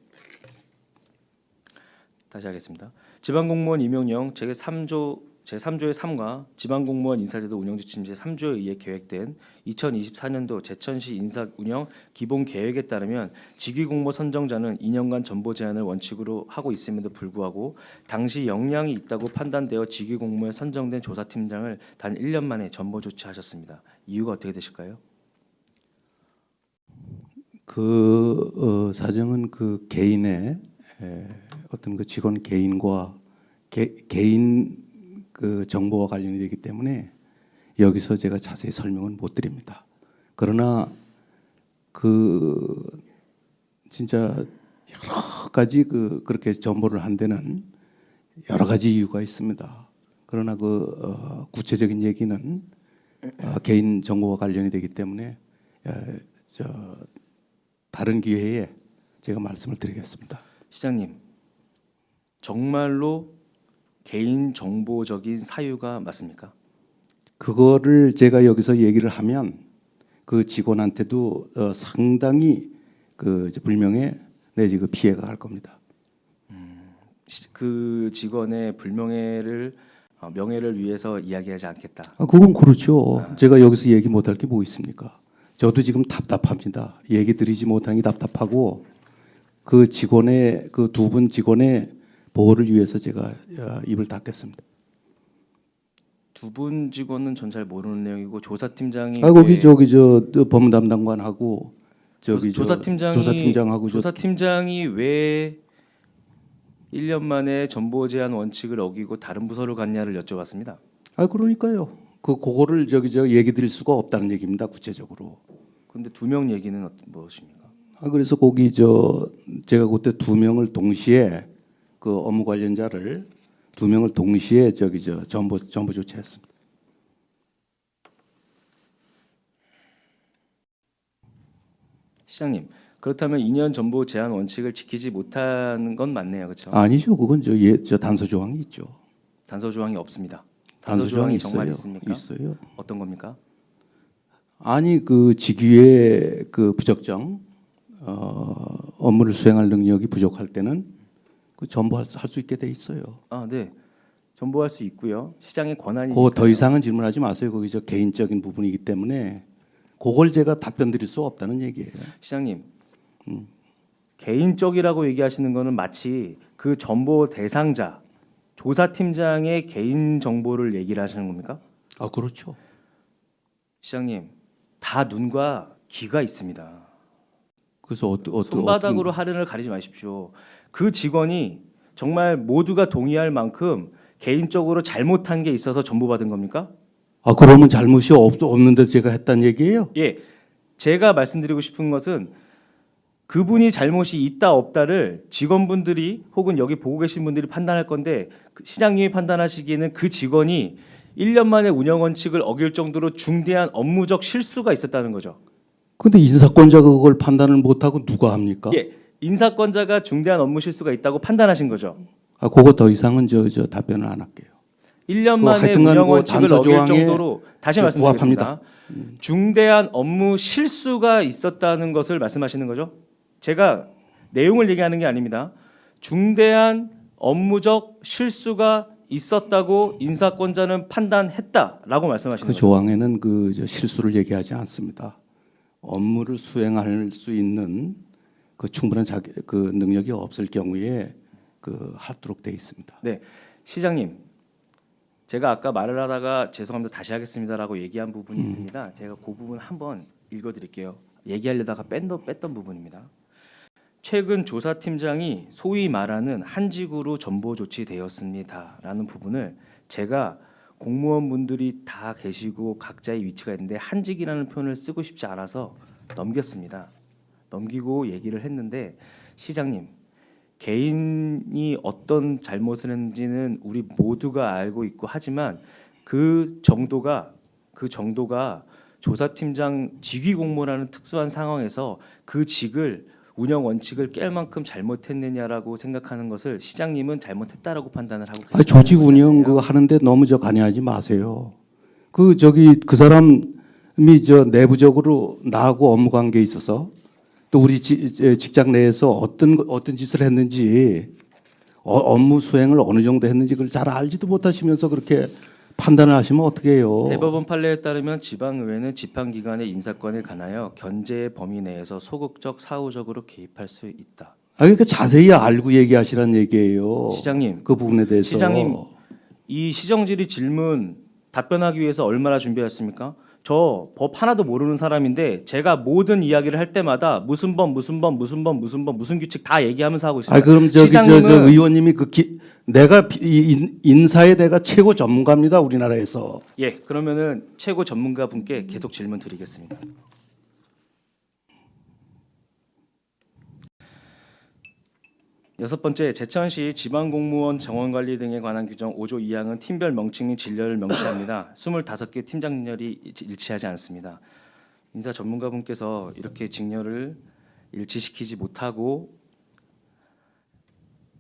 다시 하겠습니다. 지방공무원 임용령 제3조의 3과 지방공무원 인사제도 운영지침 제3조에 의해 계획된 2024년도 제천시 인사 운영 기본 계획에 따르면 직위공모 선정자는 2년간 전보 제한을 원칙으로 하고 있음에도 불구하고 당시 역량이 있다고 판단되어 직위공모에 선정된 조사팀장을 단 1년 만에 전보 조치하셨습니다. 이유가 어떻게 되실까요? 그 사정은 그 개인의 어떤 그 직원 개인과 개인 그 정보와 관련이 되기 때문에 여기서 제가 자세히 설명은 못 드립니다. 그러나 그 진짜 여러 가지 그렇게 정보를 한 데는 여러 가지 이유가 있습니다. 그러나 구체적인 얘기는 개인 정보와 관련이 되기 때문에 다른 기회에 제가 말씀을 드리겠습니다. 시장님, 정말로 개인 정보적인 사유가 맞습니까? 그거를 제가 여기서 얘기를 하면 그 직원한테도 상당히 그 불명예 내지 그 피해가 갈 겁니다. 그 직원의 명예를 위해서 이야기하지 않겠다. 그건 그렇죠. 제가 여기서 얘기 못할 게 뭐 있습니까? 저도 지금 답답합니다. 얘기 드리지 못하는 게 답답하고 그 직원의 그 두 분 직원의 보호를 위해서 제가 입을 닫겠습니다. 두 분 직원은 전 잘 모르는 내용이고 조사팀장이 거기 저기 저 법무 담당관하고 저기 조사팀장이 왜 1년 만에 전보 제한 원칙을 어기고 다른 부서를 갔냐를 여쭤봤습니다. 그러니까요. 그거를 저 얘기 드릴 수가 없다는 얘기입니다. 구체적으로. 그런데 두 명 얘기는 무엇입니까? 그래서 거기 제가 그때 두 명을 동시에 그 업무 관련자를 두 명을 동시에 전보 조치했습니다. 시장님, 그렇다면 2년 전보 제한 원칙을 지키지 못하는 건 맞네요, 그렇죠? 아니죠. 그건 저 단서 조항이 있죠. 단서 조항이 없습니다. 단서 조항이 정말 있어요. 있습니까? 있어요. 어떤 겁니까? 아니 그 직위의 그 부적정 업무를 수행할 능력이 부족할 때는 그 전보할 수 있게 돼 있어요. 네. 전보할 수 있고요. 시장의 권한이 더 이상은 질문하지 마세요. 거기 개인적인 부분이기 때문에 그걸 제가 답변 드릴 수 없다는 얘기예요. 시장님, 개인적이라고 얘기하시는 거는 마치 그 정보 대상자 조사팀장의 개인 정보를 얘기를 하시는 겁니까? 아, 그렇죠. 시장님, 다 눈과 귀가 있습니다. 그래서 손바닥으로 하늘을 가리지 마십시오. 그 직원이 정말 모두가 동의할 만큼 개인적으로 잘못한 게 있어서 전보받은 겁니까? 아, 그러면 잘못이 없는데 제가 했단 얘기예요? 예, 제가 말씀드리고 싶은 것은 그분이 잘못이 있다 없다를 직원분들이 혹은 여기 보고 계신 분들이 판단할 건데 시장님이 판단하시기에는 그 직원이 1년 만에 운영 원칙을 어길 정도로 중대한 업무적 실수가 있었다는 거죠. 근데 인사권자가 그걸 판단을 못하고 누가 합니까? 예, 인사권자가 중대한 업무 실수가 있다고 판단하신 거죠. 아, 그거 더 이상은 저 답변을 안 할게요. 1년 그거 만에 하여튼간 운영 그 원칙을 단서 어길 조항에 정도로 다시 저 말씀드리겠습니다. 중대한 업무 실수가 있었다는 것을 말씀하시는 거죠? 제가 내용을 얘기하는 게 아닙니다. 중대한 업무적 실수가 있었다고 인사권자는 판단했다라고 말씀하시는 그 거죠. 조항에는 저 실수를 얘기하지 않습니다. 업무를 수행할 수 있는 그 충분한 그 능력이 없을 경우에 하도록 돼 있습니다. 네, 시장님, 제가 아까 말을 하다가 죄송합니다 다시 하겠습니다라고 얘기한 부분이 있습니다. 제가 그 부분 한번 읽어드릴게요. 얘기하려다가 뺐던 부분입니다. 최근 조사팀장이 소위 말하는 한직으로 전보 조치되었습니다라는 부분을 제가 공무원분들이 다 계시고 각자의 위치가 있는데 한직이라는 표현을 쓰고 싶지 않아서 넘겼습니다. 넘기고 얘기를 했는데 시장님, 개인이 어떤 잘못을 했는지는 우리 모두가 알고 있고 하지만 그 정도가 조사팀장 직위 공모라는 특수한 상황에서 그 직을 운영 원칙을 깰 만큼 잘못했느냐라고 생각하는 것을 시장님은 잘못했다라고 판단을 하고 계십니다. 조직 운영 그거 하는데 너무 관여하지 마세요. 그 사람이 내부적으로 나하고 업무 관계에 있어서 또 우리 직장 내에서 어떤 짓을 했는지 업무 수행을 어느 정도 했는지 그걸 잘 알지도 못하시면서 그렇게 판단을 하시면 어떻게 해요? 대법원 판례에 따르면 지방의회는 지방기관의 인사권에 관하여 견제의 범위 내에서 소극적 사후적으로 개입할 수 있다. 그러니까 자세히 알고 얘기하시란 얘기예요. 시장님, 그 부분에 대해서. 시장님, 이 시정질의 질문 답변하기 위해서 얼마나 준비했습니까? 저 법 하나도 모르는 사람인데 제가 모든 이야기를 할 때마다 무슨 규칙 다 얘기하면서 하고 있습니다. 그럼 저 시장님은 의원님이 내가 인사에 내가 최고 전문가입니다 우리나라에서. 예, 그러면은 최고 전문가 분께 계속 질문 드리겠습니다. 여섯 번째, 제천시 지방공무원 정원관리 등에 관한 규정 5조 2항은 팀별 명칭 및 진료를 명시합니다. 25개 팀장 진열이 일치하지 않습니다. 인사 전문가분께서 이렇게 직렬을 일치시키지 못하고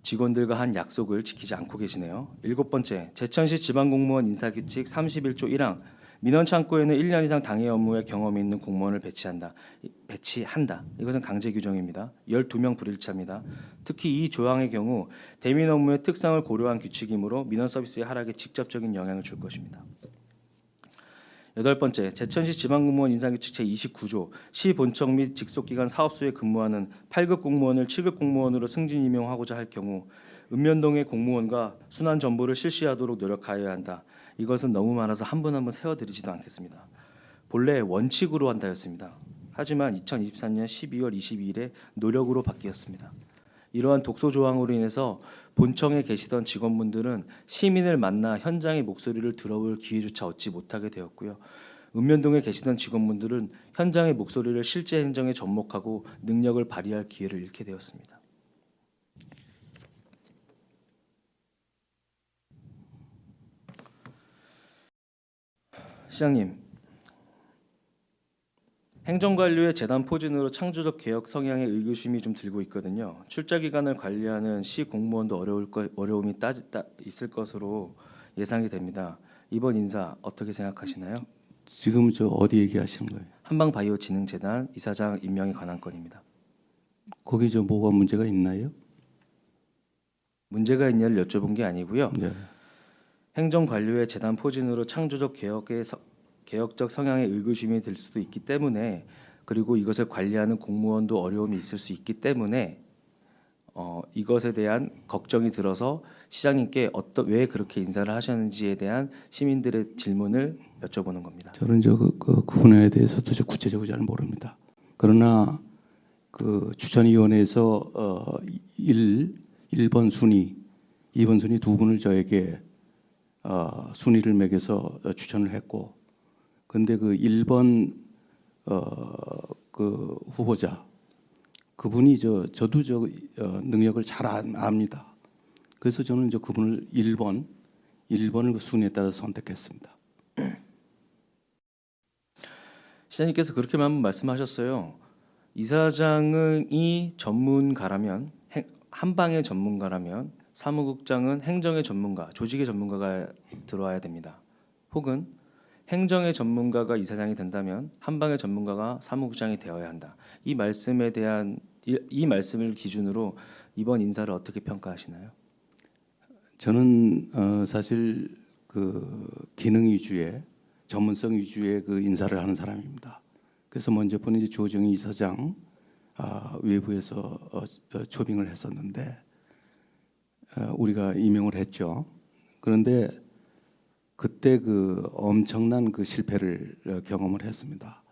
직원들과 한 약속을 지키지 않고 계시네요. 일곱 번째, 제천시 지방공무원 인사규칙 31조 1항 민원 창구에는 1년 이상 당해 업무에 경험이 있는 공무원을 배치한다. 이것은 강제 규정입니다. 12명 불일치합니다. 특히 이 조항의 경우 대민 업무의 특성을 고려한 규칙이므로 민원 서비스의 하락에 직접적인 영향을 줄 것입니다. 여덟 번째, 제천시 지방공무원 인사규칙 제29조 시 본청 및 직속기관 사업소에 근무하는 8급 공무원을 7급 공무원으로 승진 임용하고자 할 경우 읍면동의 공무원과 순환 전보를 실시하도록 노력하여야 한다. 이것은 너무 많아서 한 분 한 분 세워드리지도 않겠습니다. 본래 원칙으로 한다였습니다. 하지만 2023년 12월 22일에 노력으로 바뀌었습니다. 이러한 독소 조항으로 인해서 본청에 계시던 직원분들은 시민을 만나 현장의 목소리를 들어볼 기회조차 얻지 못하게 되었고요. 읍면동에 계시던 직원분들은 현장의 목소리를 실제 행정에 접목하고 능력을 발휘할 기회를 잃게 되었습니다. 시장님, 행정관료의 재단 포진으로 창조적 개혁 성향의 의구심이 좀 들고 있거든요. 출자 기간을 관리하는 시 공무원도 어려움이 있을 것으로 예상이 됩니다. 이번 인사 어떻게 생각하시나요? 지금 어디 얘기하시는 거예요? 한방바이오진흥재단 이사장 임명에 관한 건입니다. 거기 뭐가 문제가 있나요? 문제가 있냐를 여쭤본 게 아니고요. 네. 행정관료의 재단 포진으로 창조적 개혁의 개혁적 성향의 의구심이 들 수도 있기 때문에, 그리고 이것을 관리하는 공무원도 어려움이 있을 수 있기 때문에 이것에 대한 걱정이 들어서 시장님께 왜 그렇게 인사를 하셨는지에 대한 시민들의 질문을 여쭤보는 겁니다. 저는 그 분야에 대해서도 구체적으로 잘 모릅니다. 그러나 그 추천위원회에서 1번 순위, 2번 순위 두 분을 저에게 순위를 매겨서 추천을 했고, 근데 그 1번 그 후보자 그분이 저도 능력을 잘 압니다. 그래서 저는 그분을 1번을 그 순위에 따라서 선택했습니다. 시장님께서 그렇게만 말씀하셨어요. 이사장이 전문가라면, 한방의 전문가라면 사무국장은 행정의 전문가, 조직의 전문가가 들어와야 됩니다. 혹은 행정의 전문가가 이사장이 된다면 한방의 전문가가 사무국장이 되어야 한다. 이 말씀을 기준으로 이번 인사를 어떻게 평가하시나요? 저는 사실 그 기능 위주의 전문성 위주의 그 인사를 하는 사람입니다. 그래서 먼저 본 이제 조정희 이사장 외부에서 초빙을 했었는데 우리가 임명을 했죠. 그런데 그때 그 엄청난 그 실패를 경험을 했습니다.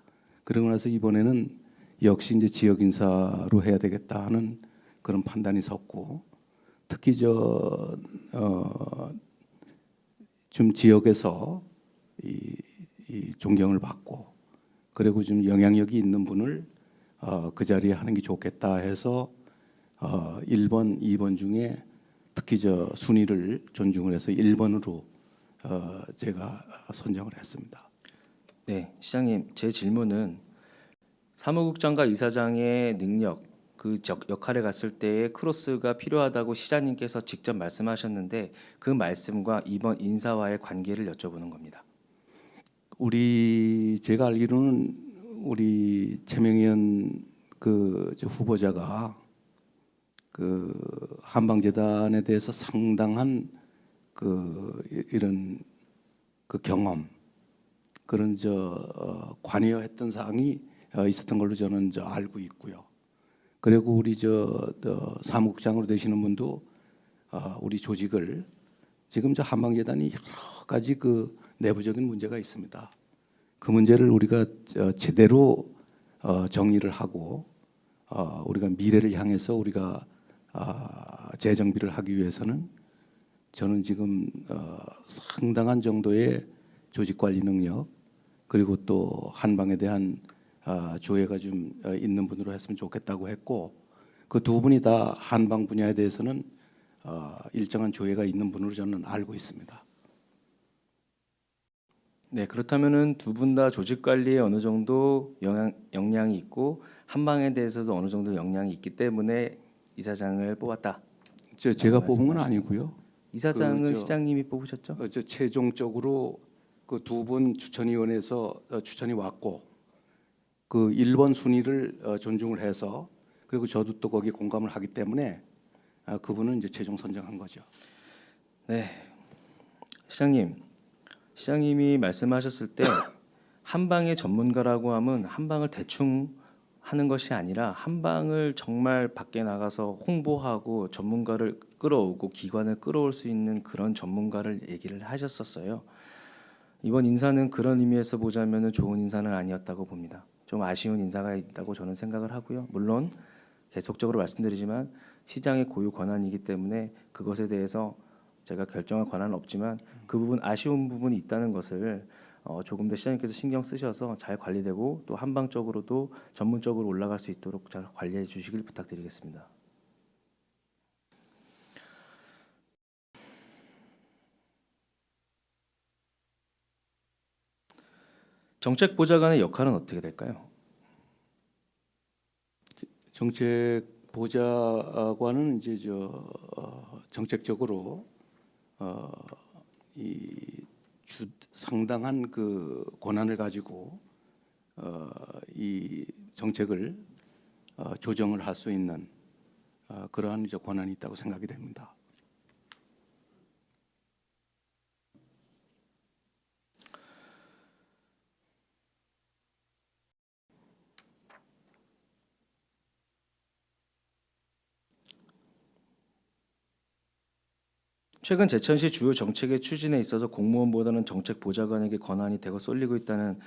그러고 나서 이번에는 역시 이제 지역 인사로 해야 되겠다 하는 그런 판단이 섰고, 특히 좀 지역에서 이 존경을 받고, 그리고 좀 영향력이 있는 분을 그 자리에 하는 게 좋겠다 해서 1번, 2번 중에 특히 순위를 존중을 해서 1번으로 제가 선정을 했습니다. 네, 시장님, 제 질문은 사무국장과 이사장의 능력, 그 역할에 갔을 때의 크로스가 필요하다고 시장님께서 직접 말씀하셨는데 그 말씀과 이번 인사와의 관계를 여쭤보는 겁니다. 제가 알기로는 우리 최명현 그 후보자가 그 한방재단에 대해서 상당한 이런 그 경험, 그런 관여했던 사항이 있었던 걸로 저는 알고 있고요. 그리고 우리 사무국장으로 되시는 분도 우리 조직을 지금 한방재단이 여러 가지 그 내부적인 문제가 있습니다. 그 문제를 우리가 제대로 정리를 하고 우리가 미래를 향해서 우리가 재정비를 하기 위해서는 저는 지금 상당한 정도의 조직 관리 능력, 그리고 또 한방에 대한 조예가 좀 있는 분으로 했으면 좋겠다고 했고, 그 두 분이 다 한방 분야에 대해서는 일정한 조예가 있는 분으로 저는 알고 있습니다. 네, 그렇다면은 두 분 다 조직 관리에 어느 정도 역량이 있고 한방에 대해서도 어느 정도 역량이 있기 때문에 이사장을 뽑았다. 제가 뽑은 건 아니고요. 이사장은 시장님이 뽑으셨죠? 최종적으로 그 두 분 추천위원회에서 추천이 왔고, 그 1번 순위를 존중을 해서, 그리고 저도 또 거기에 공감을 하기 때문에 그분은 이제 최종 선정한 거죠. 네, 시장님이 말씀하셨을 때 한방의 전문가라고 하면 한방을 대충 하는 것이 아니라 한방을 정말 밖에 나가서 홍보하고 전문가를 끌어오고 기관을 끌어올 수 있는 그런 전문가를 얘기를 하셨었어요. 이번 인사는 그런 의미에서 보자면 좋은 인사는 아니었다고 봅니다. 좀 아쉬운 인사가 있다고 저는 생각을 하고요. 물론 계속적으로 말씀드리지만 시장의 고유 권한이기 때문에 그것에 대해서 제가 결정할 권한은 없지만 그 부분 아쉬운 부분이 있다는 것을 조금 더 시장님께서 신경 쓰셔서 잘 관리되고 또 한방적으로도 전문적으로 올라갈 수 있도록 잘 관리해 주시길 부탁드리겠습니다. 정책 보좌관의 역할은 어떻게 될까요? 정책 보좌관은 이제 정책적으로 상당한 그 권한을 가지고 이 정책을 조정을 할 수 있는 그러한 이제 권한이 있다고 생각이 됩니다. 최근 제천시 주요 정책의 추진에 있어서 공무원보다는 정책 보좌관에게 권한이 대거 쏠리고 있다는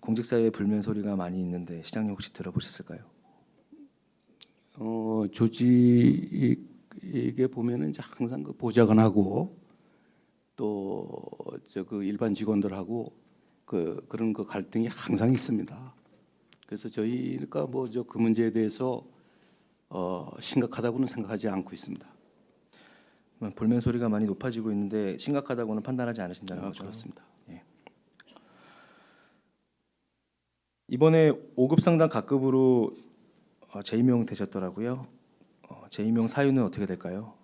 공직사회의 불면 소리가 많이 있는데 시장님 혹시 들어보셨을까요? 조직에 보면은 이제 항상 그 보좌관하고 또 저 그 일반 직원들하고 그런 그 갈등이 항상 있습니다. 그래서 저희가 뭐 저 그 문제에 대해서 심각하다고는 생각하지 않고 있습니다. 불면 소리가 많이 높아지고 있는데 심각하다고는 판단하지 않으신다는 거죠? 그렇습니다. 이번에 5급 상당 각급으로 재임용 되셨더라고요. 재임용 사유는 어떻게 될까요?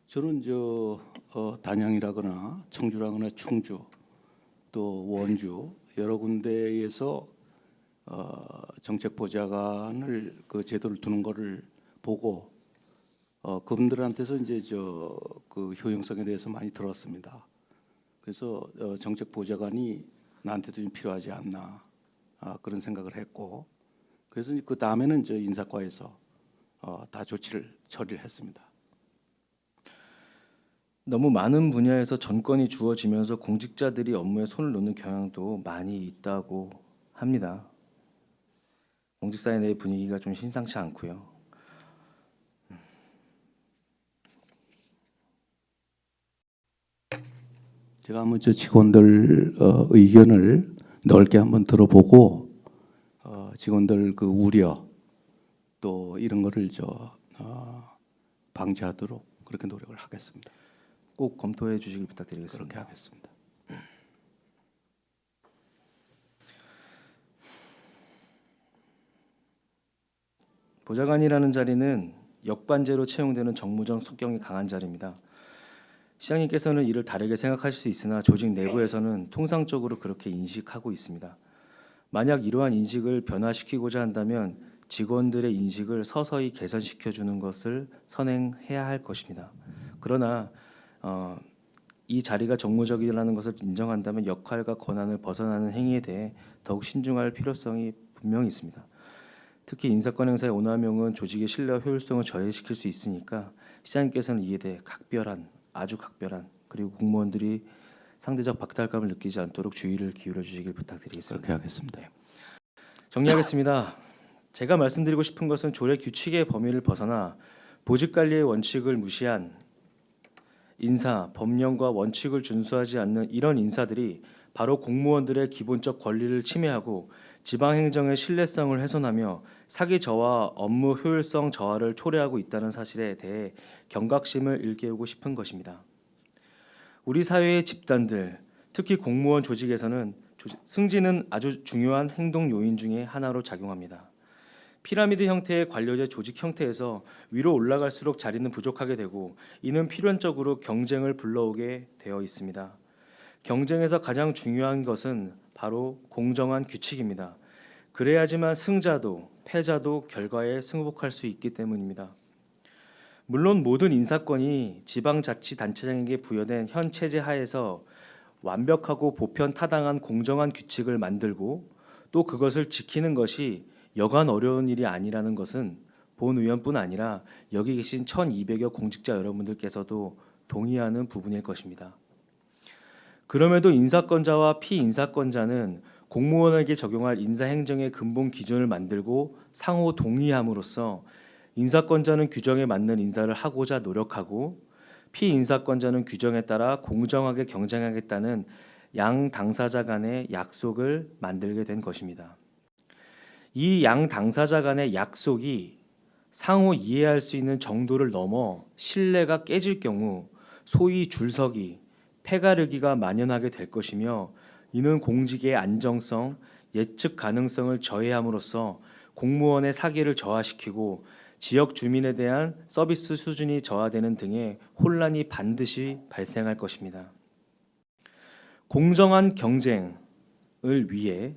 저는 단양이라거나 청주라거나 충주 또 원주 여러 군데에서 정책 보좌관을 그 제도를 두는 거를 보고 그분들한테서 이제 그 효용성에 대해서 많이 들었습니다. 그래서 정책 보좌관이 나한테도 좀 필요하지 않나 그런 생각을 했고 그래서 그 다음에는 인사과에서 다 처리를 했습니다. 너무 많은 분야에서 전권이 주어지면서 공직자들이 업무에 손을 놓는 경향도 많이 있다고 합니다. 공직사회 내 분위기가 좀 심상치 않고요. 제가 한번 직원들 의견을 넓게 한번 들어보고 직원들 그 우려 또 이런 거를 방지하도록 그렇게 노력을 하겠습니다. 꼭 검토해 주시길 부탁드리겠습니다. 그렇게 하겠습니다. 보좌관이라는 자리는 역반제로 채용되는 정무적 속경이 강한 자리입니다. 시장님께서는 이를 다르게 생각하실 수 있으나 조직 내부에서는 통상적으로 그렇게 인식하고 있습니다. 만약 이러한 인식을 변화시키고자 한다면 직원들의 인식을 서서히 개선시켜 주는 것을 선행해야 할 것입니다. 그러나 이 자리가 정무적이라는 것을 인정한다면 역할과 권한을 벗어나는 행위에 대해 더욱 신중할 필요성이 분명히 있습니다. 특히 인사권 행사의 오남용은 조직의 신뢰와 효율성을 저해시킬 수 있으니까 시장님께서는 이에 대해 아주 각별한 그리고 공무원들이 상대적 박탈감을 느끼지 않도록 주의를 기울여 주시길 부탁드리겠습니다. 그렇게 하겠습니다. 정리하겠습니다. 제가 말씀드리고 싶은 것은 조례 규칙의 범위를 벗어나 보직관리의 원칙을 무시한 인사, 법령과 원칙을 준수하지 않는 이런 인사들이 바로 공무원들의 기본적 권리를 침해하고 지방행정의 신뢰성을 훼손하며 사기 저하, 업무 효율성 저하를 초래하고 있다는 사실에 대해 경각심을 일깨우고 싶은 것입니다. 우리 사회의 집단들, 특히 공무원 조직에서는 승진은 아주 중요한 행동 요인 중에 하나로 작용합니다. 피라미드 형태의 관료제 조직 형태에서 위로 올라갈수록 자리는 부족하게 되고 이는 필연적으로 경쟁을 불러오게 되어 있습니다. 경쟁에서 가장 중요한 것은 바로 공정한 규칙입니다. 그래야지만 승자도 패자도 결과에 승복할 수 있기 때문입니다. 물론 모든 인사권이 지방자치단체장에게 부여된 현 체제 하에서 완벽하고 보편타당한 공정한 규칙을 만들고 또 그것을 지키는 것이 여간 어려운 일이 아니라는 것은 본 의원뿐 아니라 여기 계신 1200여 공직자 여러분들께서도 동의하는 부분일 것입니다. 그럼에도 인사권자와 피인사권자는 공무원에게 적용할 인사행정의 근본 기준을 만들고 상호 동의함으로써 인사권자는 규정에 맞는 인사를 하고자 노력하고 피인사권자는 규정에 따라 공정하게 경쟁하겠다는 양 당사자 간의 약속을 만들게 된 것입니다. 이 양 당사자 간의 약속이 상호 이해할 수 있는 정도를 넘어 신뢰가 깨질 경우 소위 줄서기, 패가르기가 만연하게 될 것이며 이는 공직의 안정성, 예측 가능성을 저해함으로써 공무원의 사기를 저하시키고 지역 주민에 대한 서비스 수준이 저하되는 등의 혼란이 반드시 발생할 것입니다. 공정한 경쟁을 위해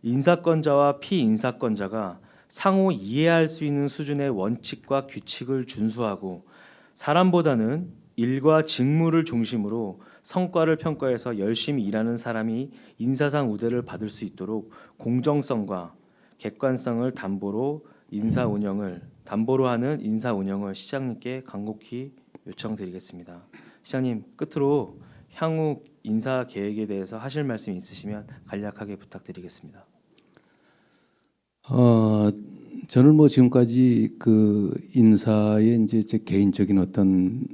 인사권자와 피인사권자가 상호 이해할 수 있는 수준의 원칙과 규칙을 준수하고 사람보다는 일과 직무를 중심으로 성과를 평가해서 열심히 일하는 사람이 인사상 우대를 받을 수 있도록 공정성과 객관성을 담보로 인사 운영을 담보로 하는 인사 운영을 시장님께 간곡히 요청드리겠습니다. 시장님, 끝으로 향후 인사 계획에 대해서 하실 말씀 있으시면 간략하게 부탁드리겠습니다. 저는 뭐 지금까지 그 인사의 이제 제 개인적인 어떤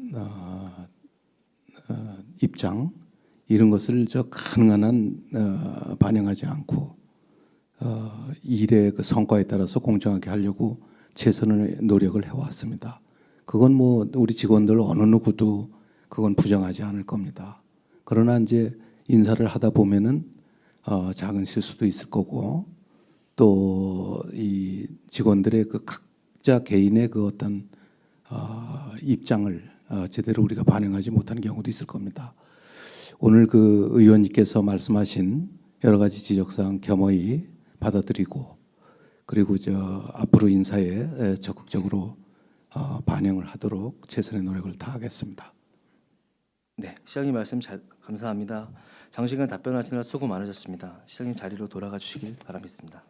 입장 이런 것을 저 가능한 한 반영하지 않고 일의 그 성과에 따라서 공정하게 하려고 최선의 노력을 해왔습니다. 그건 뭐 우리 직원들 어느 누구도 그건 부정하지 않을 겁니다. 그러나 이제 인사를 하다 보면은 작은 실수도 있을 거고 또 이 직원들의 그 각자 개인의 그 어떤 입장을 제대로 우리가 반영하지 못하는 경우도 있을 겁니다. 오늘 그 의원님께서 말씀하신 여러 가지 지적사항 겸허히 받아들이고 그리고 앞으로 인사에 적극적으로 반영을 하도록 최선의 노력을 다하겠습니다. 네, 시장님 말씀 감사합니다. 장시간 답변하시느라 수고 많으셨습니다. 시장님 자리로 돌아가 주시길 바라겠습니다.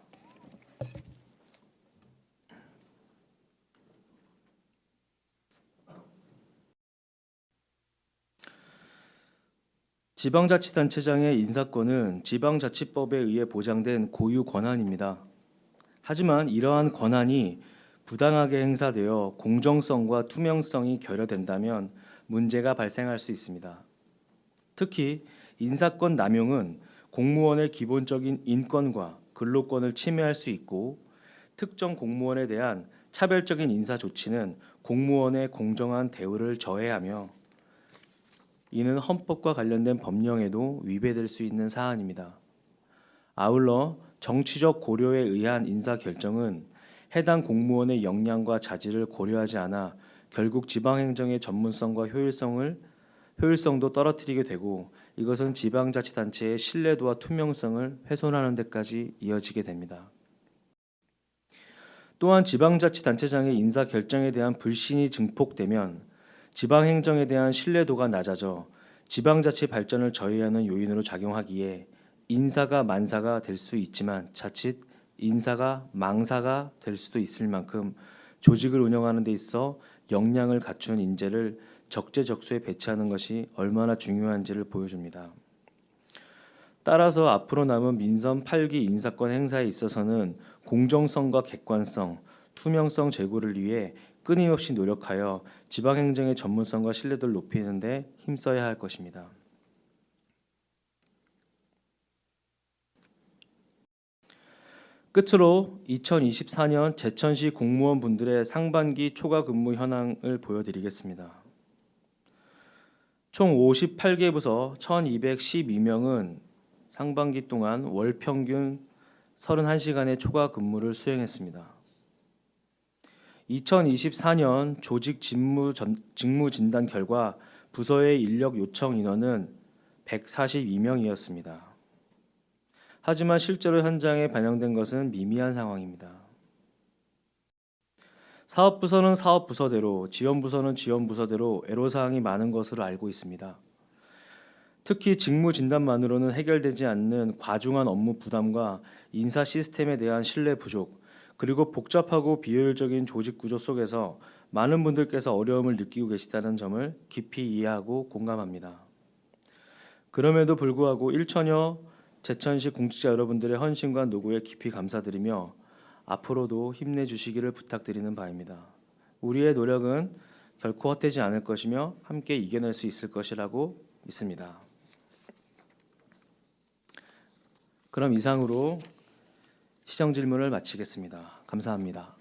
지방자치단체장의 인사권은 지방자치법에 의해 보장된 고유 권한입니다. 하지만 이러한 권한이 부당하게 행사되어 공정성과 투명성이 결여된다면 문제가 발생할 수 있습니다. 특히 인사권 남용은 공무원의 기본적인 인권과 근로권을 침해할 수 있고 특정 공무원에 대한 차별적인 인사 조치는 공무원의 공정한 대우를 저해하며 이는 헌법과 관련된 법령에도 위배될 수 있는 사안입니다. 아울러 정치적 고려에 의한 인사 결정은 해당 공무원의 역량과 자질을 고려하지 않아 결국 지방행정의 전문성과 효율성도 떨어뜨리게 되고 이것은 지방자치단체의 신뢰도와 투명성을 훼손하는 데까지 이어지게 됩니다. 또한 지방자치단체장의 인사 결정에 대한 불신이 증폭되면 지방행정에 대한 신뢰도가 낮아져 지방자치 발전을 저해하는 요인으로 작용하기에 인사가 만사가 될 수 있지만 자칫 인사가 망사가 될 수도 있을 만큼 조직을 운영하는 데 있어 역량을 갖춘 인재를 적재적소에 배치하는 것이 얼마나 중요한지를 보여줍니다. 따라서 앞으로 남은 민선 8기 인사권 행사에 있어서는 공정성과 객관성, 투명성 제고를 위해 끊임없이 노력하여 지방행정의 전문성과 신뢰도를 높이는 데 힘써야 할 것입니다. 끝으로 2024년 제천시 공무원분들의 상반기 초과 근무 현황을 보여드리겠습니다. 총 58개 부서 1212명은 상반기 동안 월 평균 31시간의 초과 근무를 수행했습니다. 2024년 조직 직무 진단 결과 부서의 인력 요청 인원은 142명이었습니다. 하지만 실제로 현장에 반영된 것은 미미한 상황입니다. 사업부서는 사업부서대로, 지원부서는 지원부서대로 애로사항이 많은 것으로 알고 있습니다. 특히 직무 진단만으로는 해결되지 않는 과중한 업무 부담과 인사 시스템에 대한 신뢰 부족, 그리고 복잡하고 비효율적인 조직 구조 속에서 많은 분들께서 어려움을 느끼고 계시다는 점을 깊이 이해하고 공감합니다. 그럼에도 불구하고 1천여 제천시 공직자 여러분들의 헌신과 노고에 깊이 감사드리며 앞으로도 힘내주시기를 부탁드리는 바입니다. 우리의 노력은 결코 헛되지 않을 것이며 함께 이겨낼 수 있을 것이라고 믿습니다. 그럼 이상으로 시정 질문을 마치겠습니다. 감사합니다.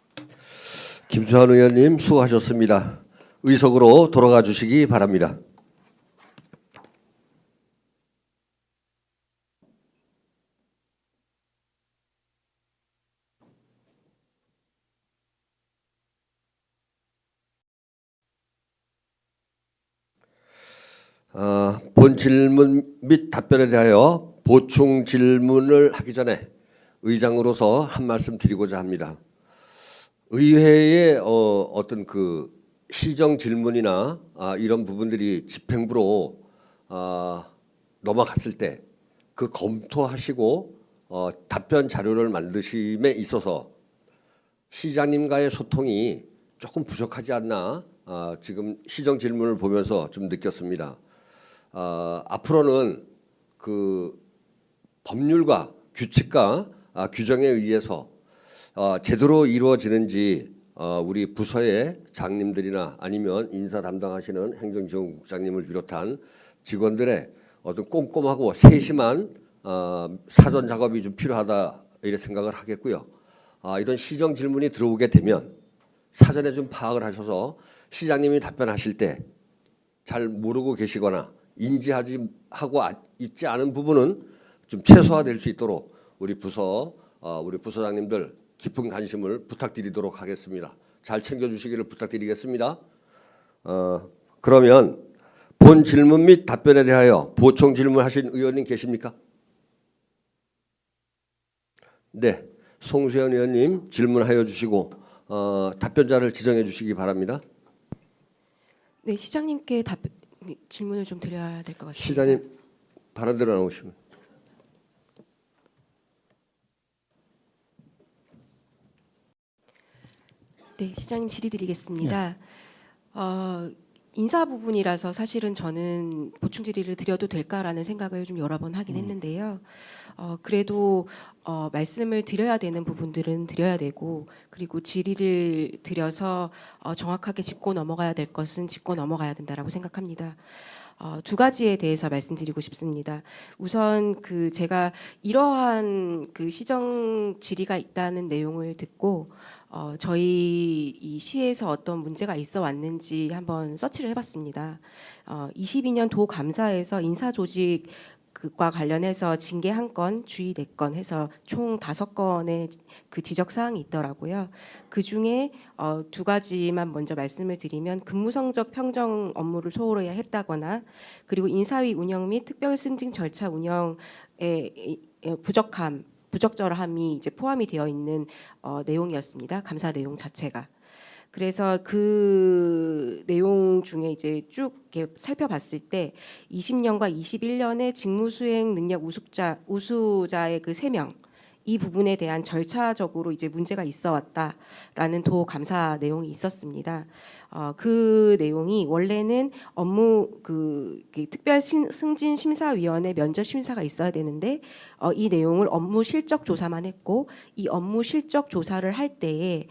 김수환 의원님 수고하셨습니다. 의석으로 돌아가 주시기 바랍니다. 본 질문 및 답변에 대하여 보충 질문을 하기 전에 의장으로서 한 말씀 드리고자 합니다. 의회의 어떤 그 시정 질문이나 이런 부분들이 집행부로 넘어갔을 때 그 검토하시고 답변 자료를 만드심에 있어서 시장님과의 소통이 조금 부족하지 않나 지금 시정 질문을 보면서 좀 느꼈습니다. 앞으로는 그 법률과 규칙과 규정에 의해서 제대로 이루어지는지 우리 부서의 장님들이나 아니면 인사 담당하시는 행정지원국장님을 비롯한 직원들의 어떤 꼼꼼하고 세심한 사전 작업이 좀 필요하다 이렇게 생각을 하겠고요. 이런 시정 질문이 들어오게 되면 사전에 좀 파악을 하셔서 시장님이 답변하실 때 잘 모르고 계시거나 인지하지 하고 있지 않은 부분은 좀 최소화될 수 있도록 우리 부서장님들 깊은 관심을 부탁드리도록 하겠습니다. 잘 챙겨주시기를 부탁드리겠습니다. 그러면 본 질문 및 답변에 대하여 보충 질문하신 의원님 계십니까? 네, 송수현 의원님 질문하여 주시고 답변자를 지정해 주시기 바랍니다. 네, 시장님께 질문을 좀 드려야 될 것 같습니다. 시장님 발언대로 나오시면. 네, 시장님 질의드리겠습니다. 인사 부분이라서 사실은 저는 보충 질의를 드려도 될까라는 생각을 좀 여러 번 하긴 했는데요. 그래도 말씀을 드려야 되는 부분들은 드려야 되고, 그리고 질의를 드려서 정확하게 짚고 넘어가야 될 것은 짚고 넘어가야 된다라고 생각합니다. 두 가지에 대해서 말씀드리고 싶습니다. 우선 제가 이러한 시정 질의가 있다는 내용을 듣고 저희 이 시에서 어떤 문제가 있어 왔는지 한번 서치를 해봤습니다. 22년 도감사에서 인사조직과 관련해서 징계 1건, 주의 4건 해서 총 5건의 지적 사항이 있더라고요. 그 중에 두 가지만 먼저 말씀을 드리면 근무성적 평정 업무를 소홀히 했다거나, 그리고 인사위 운영 및 특별 승진 절차 운영의 부적절함이 이제 포함이 되어 있는 내용이었습니다. 감사 내용 자체가. 그래서 그 내용 중에 이제 쭉 이렇게 살펴봤을 때 20년과 21년에 직무수행 능력 우수자의 3명, 이 부분에 대한 절차적으로 이제 문제가 있어 왔다라는 도 감사 내용이 있었습니다. 그 내용이 원래는 업무 특별 승진 심사위원회 면접 심사가 있어야 되는데 이 내용을 업무 실적 조사만 했고, 이 업무 실적 조사를 할 때에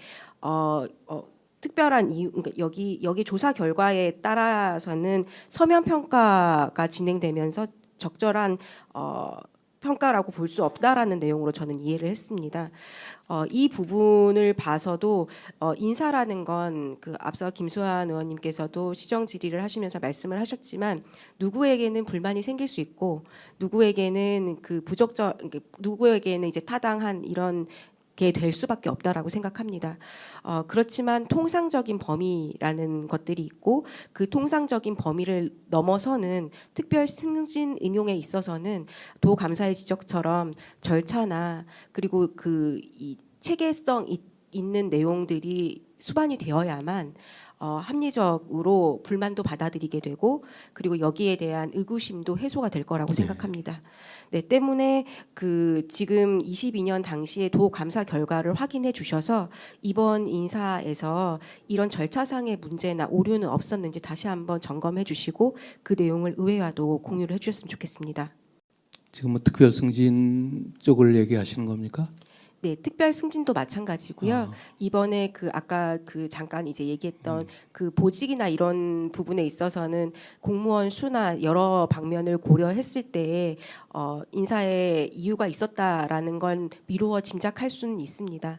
특별한 이유, 그러니까 여기 조사 결과에 따라서는 서면 평가가 진행되면서 적절한 평가라고 볼 수 없다라는 내용으로 저는 이해를 했습니다. 이 부분을 봐서도 인사라는 건 앞서 김수환 의원님께서도 시정 질의를 하시면서 말씀을 하셨지만 누구에게는 불만이 생길 수 있고 누구에게는 누구에게는 이제 타당한 이런 게 될 수밖에 없다라고 생각합니다. 그렇지만 통상적인 범위라는 것들이 있고, 그 통상적인 범위를 넘어서는 특별 승진 임용에 있어서는 도 감사의 지적처럼 절차나 그리고 이 체계성 있는 내용들이 수반이 되어야만 합리적으로 불만도 받아들이게 되고, 그리고 여기에 대한 의구심도 해소가 될 거라고 생각합니다. 네, 때문에 지금 22년 당시에 도 감사 결과를 확인해 주셔서 이번 인사에서 이런 절차상의 문제나 오류는 없었는지 다시 한번 점검해 주시고 그 내용을 의회와도 공유를 해주셨으면 좋겠습니다. 지금 뭐 특별 승진 쪽을 얘기하시는 겁니까? 네, 특별 승진도 마찬가지고요. 이번에 아까 잠깐 이제 얘기했던 보직이나 이런 부분에 있어서는 공무원 수나 여러 방면을 고려했을 때 인사에 이유가 있었다라는 건 미루어 짐작할 수는 있습니다.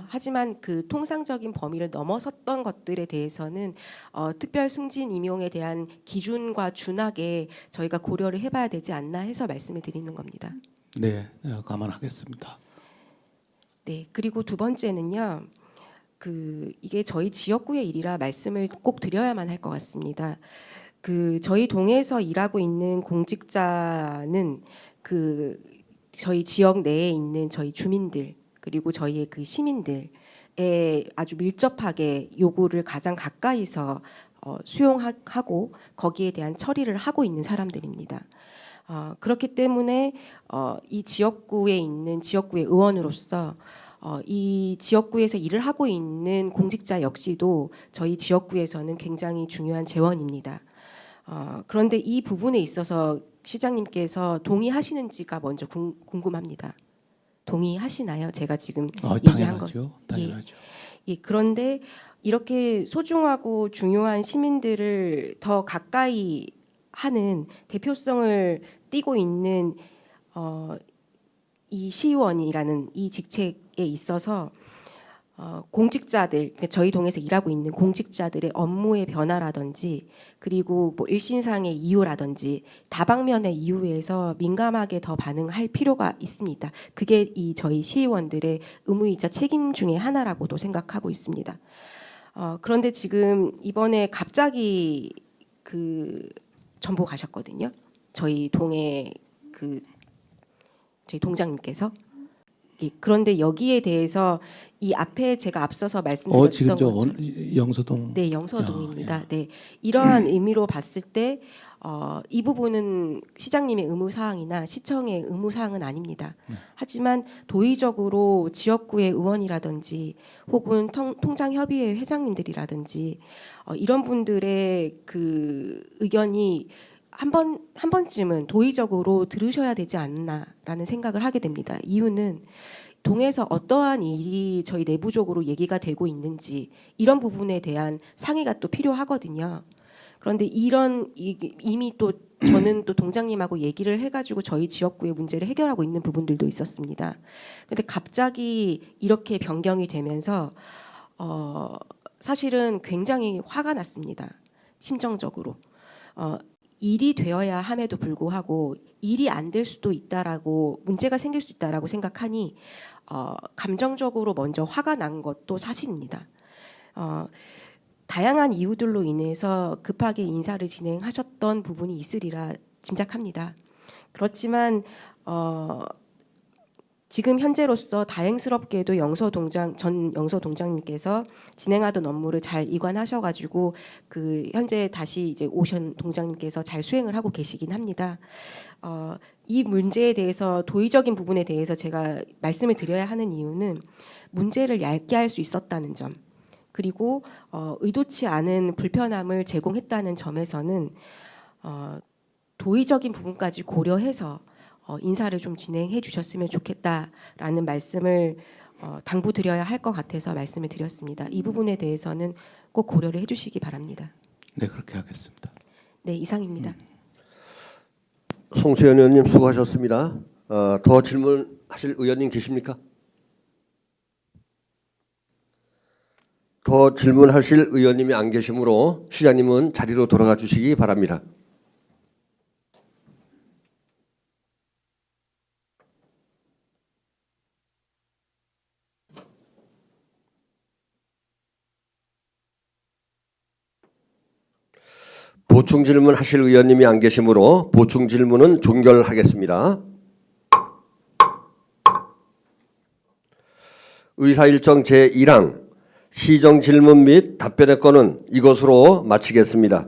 하지만 통상적인 범위를 넘어섰던 것들에 대해서는 특별 승진 임용에 대한 기준과 준하게 저희가 고려를 해봐야 되지 않나 해서 말씀을 드리는 겁니다. 네, 감안하겠습니다. 네, 그리고 두 번째는요. 이게 저희 지역구의 일이라 말씀을 꼭 드려야만 할 것 같습니다. 저희 동에서 일하고 있는 공직자는 저희 지역 내에 있는 저희 주민들 그리고 저희의 시민들에 아주 밀접하게 요구를 가장 가까이서 수용하고 거기에 대한 처리를 하고 있는 사람들입니다. 그렇기 때문에 이 지역구에 있는 지역구의 의원으로서 이 지역구에서 일을 하고 있는 공직자 역시도 저희 지역구에서는 굉장히 중요한 재원입니다. 그런데 이 부분에 있어서 시장님께서 동의하시는지가 먼저 궁금합니다. 동의하시나요? 제가 지금 얘기한 것. 당연하죠. 예, 그런데 이렇게 소중하고 중요한 시민들을 더 가까이 하는 대표성을 띠고 있는 이 시의원이라는 이 직책에 있어서 공직자들, 그러니까 저희 동에서 일하고 있는 공직자들의 업무의 변화라든지 그리고 뭐 일신상의 이유라든지 다방면의 이유에서 민감하게 더 반응할 필요가 있습니다. 그게 이 저희 시의원들의 의무이자 책임 중에 하나라고도 생각하고 있습니다. 그런데 지금 이번에 갑자기 그 전보 가셨거든요. 저희 동의 저희 동장님께서. 그런데 여기에 대해서 이 앞에 제가 앞서서 말씀드렸던 지금 저 것처럼 영서동. 네, 영서동입니다. 네, 이러한 의미로 봤을 때 이 부분은 시장님의 의무 사항이나 시청의 의무 사항은 아닙니다. 하지만 도의적으로 지역구의 의원이라든지 혹은 통장협의회 회장님들이라든지 이런 분들의 그 의견이 한 번쯤은 도의적으로 들으셔야 되지 않나라는 생각을 하게 됩니다. 이유는 동에서 어떠한 일이 저희 내부적으로 얘기가 되고 있는지 이런 부분에 대한 상의가 또 필요하거든요. 그런데 이미 또 저는 또 동장님하고 얘기를 해가지고 저희 지역구의 문제를 해결하고 있는 부분들도 있었습니다. 그런데 갑자기 이렇게 변경이 되면서 사실은 굉장히 화가 났습니다. 심정적으로. 일이 되어야 함에도 불구하고 일이 안 될 수도 있다라고 문제가 생길 수 있다라고 생각하니 감정적으로 먼저 화가 난 것도 사실입니다. 다양한 이유들로 인해서 급하게 인사를 진행하셨던 부분이 있으리라 짐작합니다. 그렇지만 지금 현재로서 다행스럽게도 전 영서 동장님께서 진행하던 업무를 잘 이관하셔가지고 그 현재 다시 이제 오션 동장님께서 잘 수행을 하고 계시긴 합니다. 이 문제에 대해서 도의적인 부분에 대해서 제가 말씀을 드려야 하는 이유는 문제를 얇게 할 수 있었다는 점 그리고 의도치 않은 불편함을 제공했다는 점에서는 도의적인 부분까지 고려해서 인사를 좀 진행해 주셨으면 좋겠다라는 말씀을 당부드려야 할 것 같아서 말씀을 드렸습니다. 이 부분에 대해서는 꼭 고려를 해주시기 바랍니다. 네, 그렇게 하겠습니다. 네, 이상입니다. 송수현 의원님 수고하셨습니다. 더 질문하실 의원님 계십니까? 더 질문하실 의원님이 안 계시므로 시장님은 자리로 돌아가 주시기 바랍니다. 보충 질문하실 의원님이 안 계시므로 보충 질문은 종결하겠습니다. 의사일정 제1항 시정 질문 및 답변의 건은 이것으로 마치겠습니다.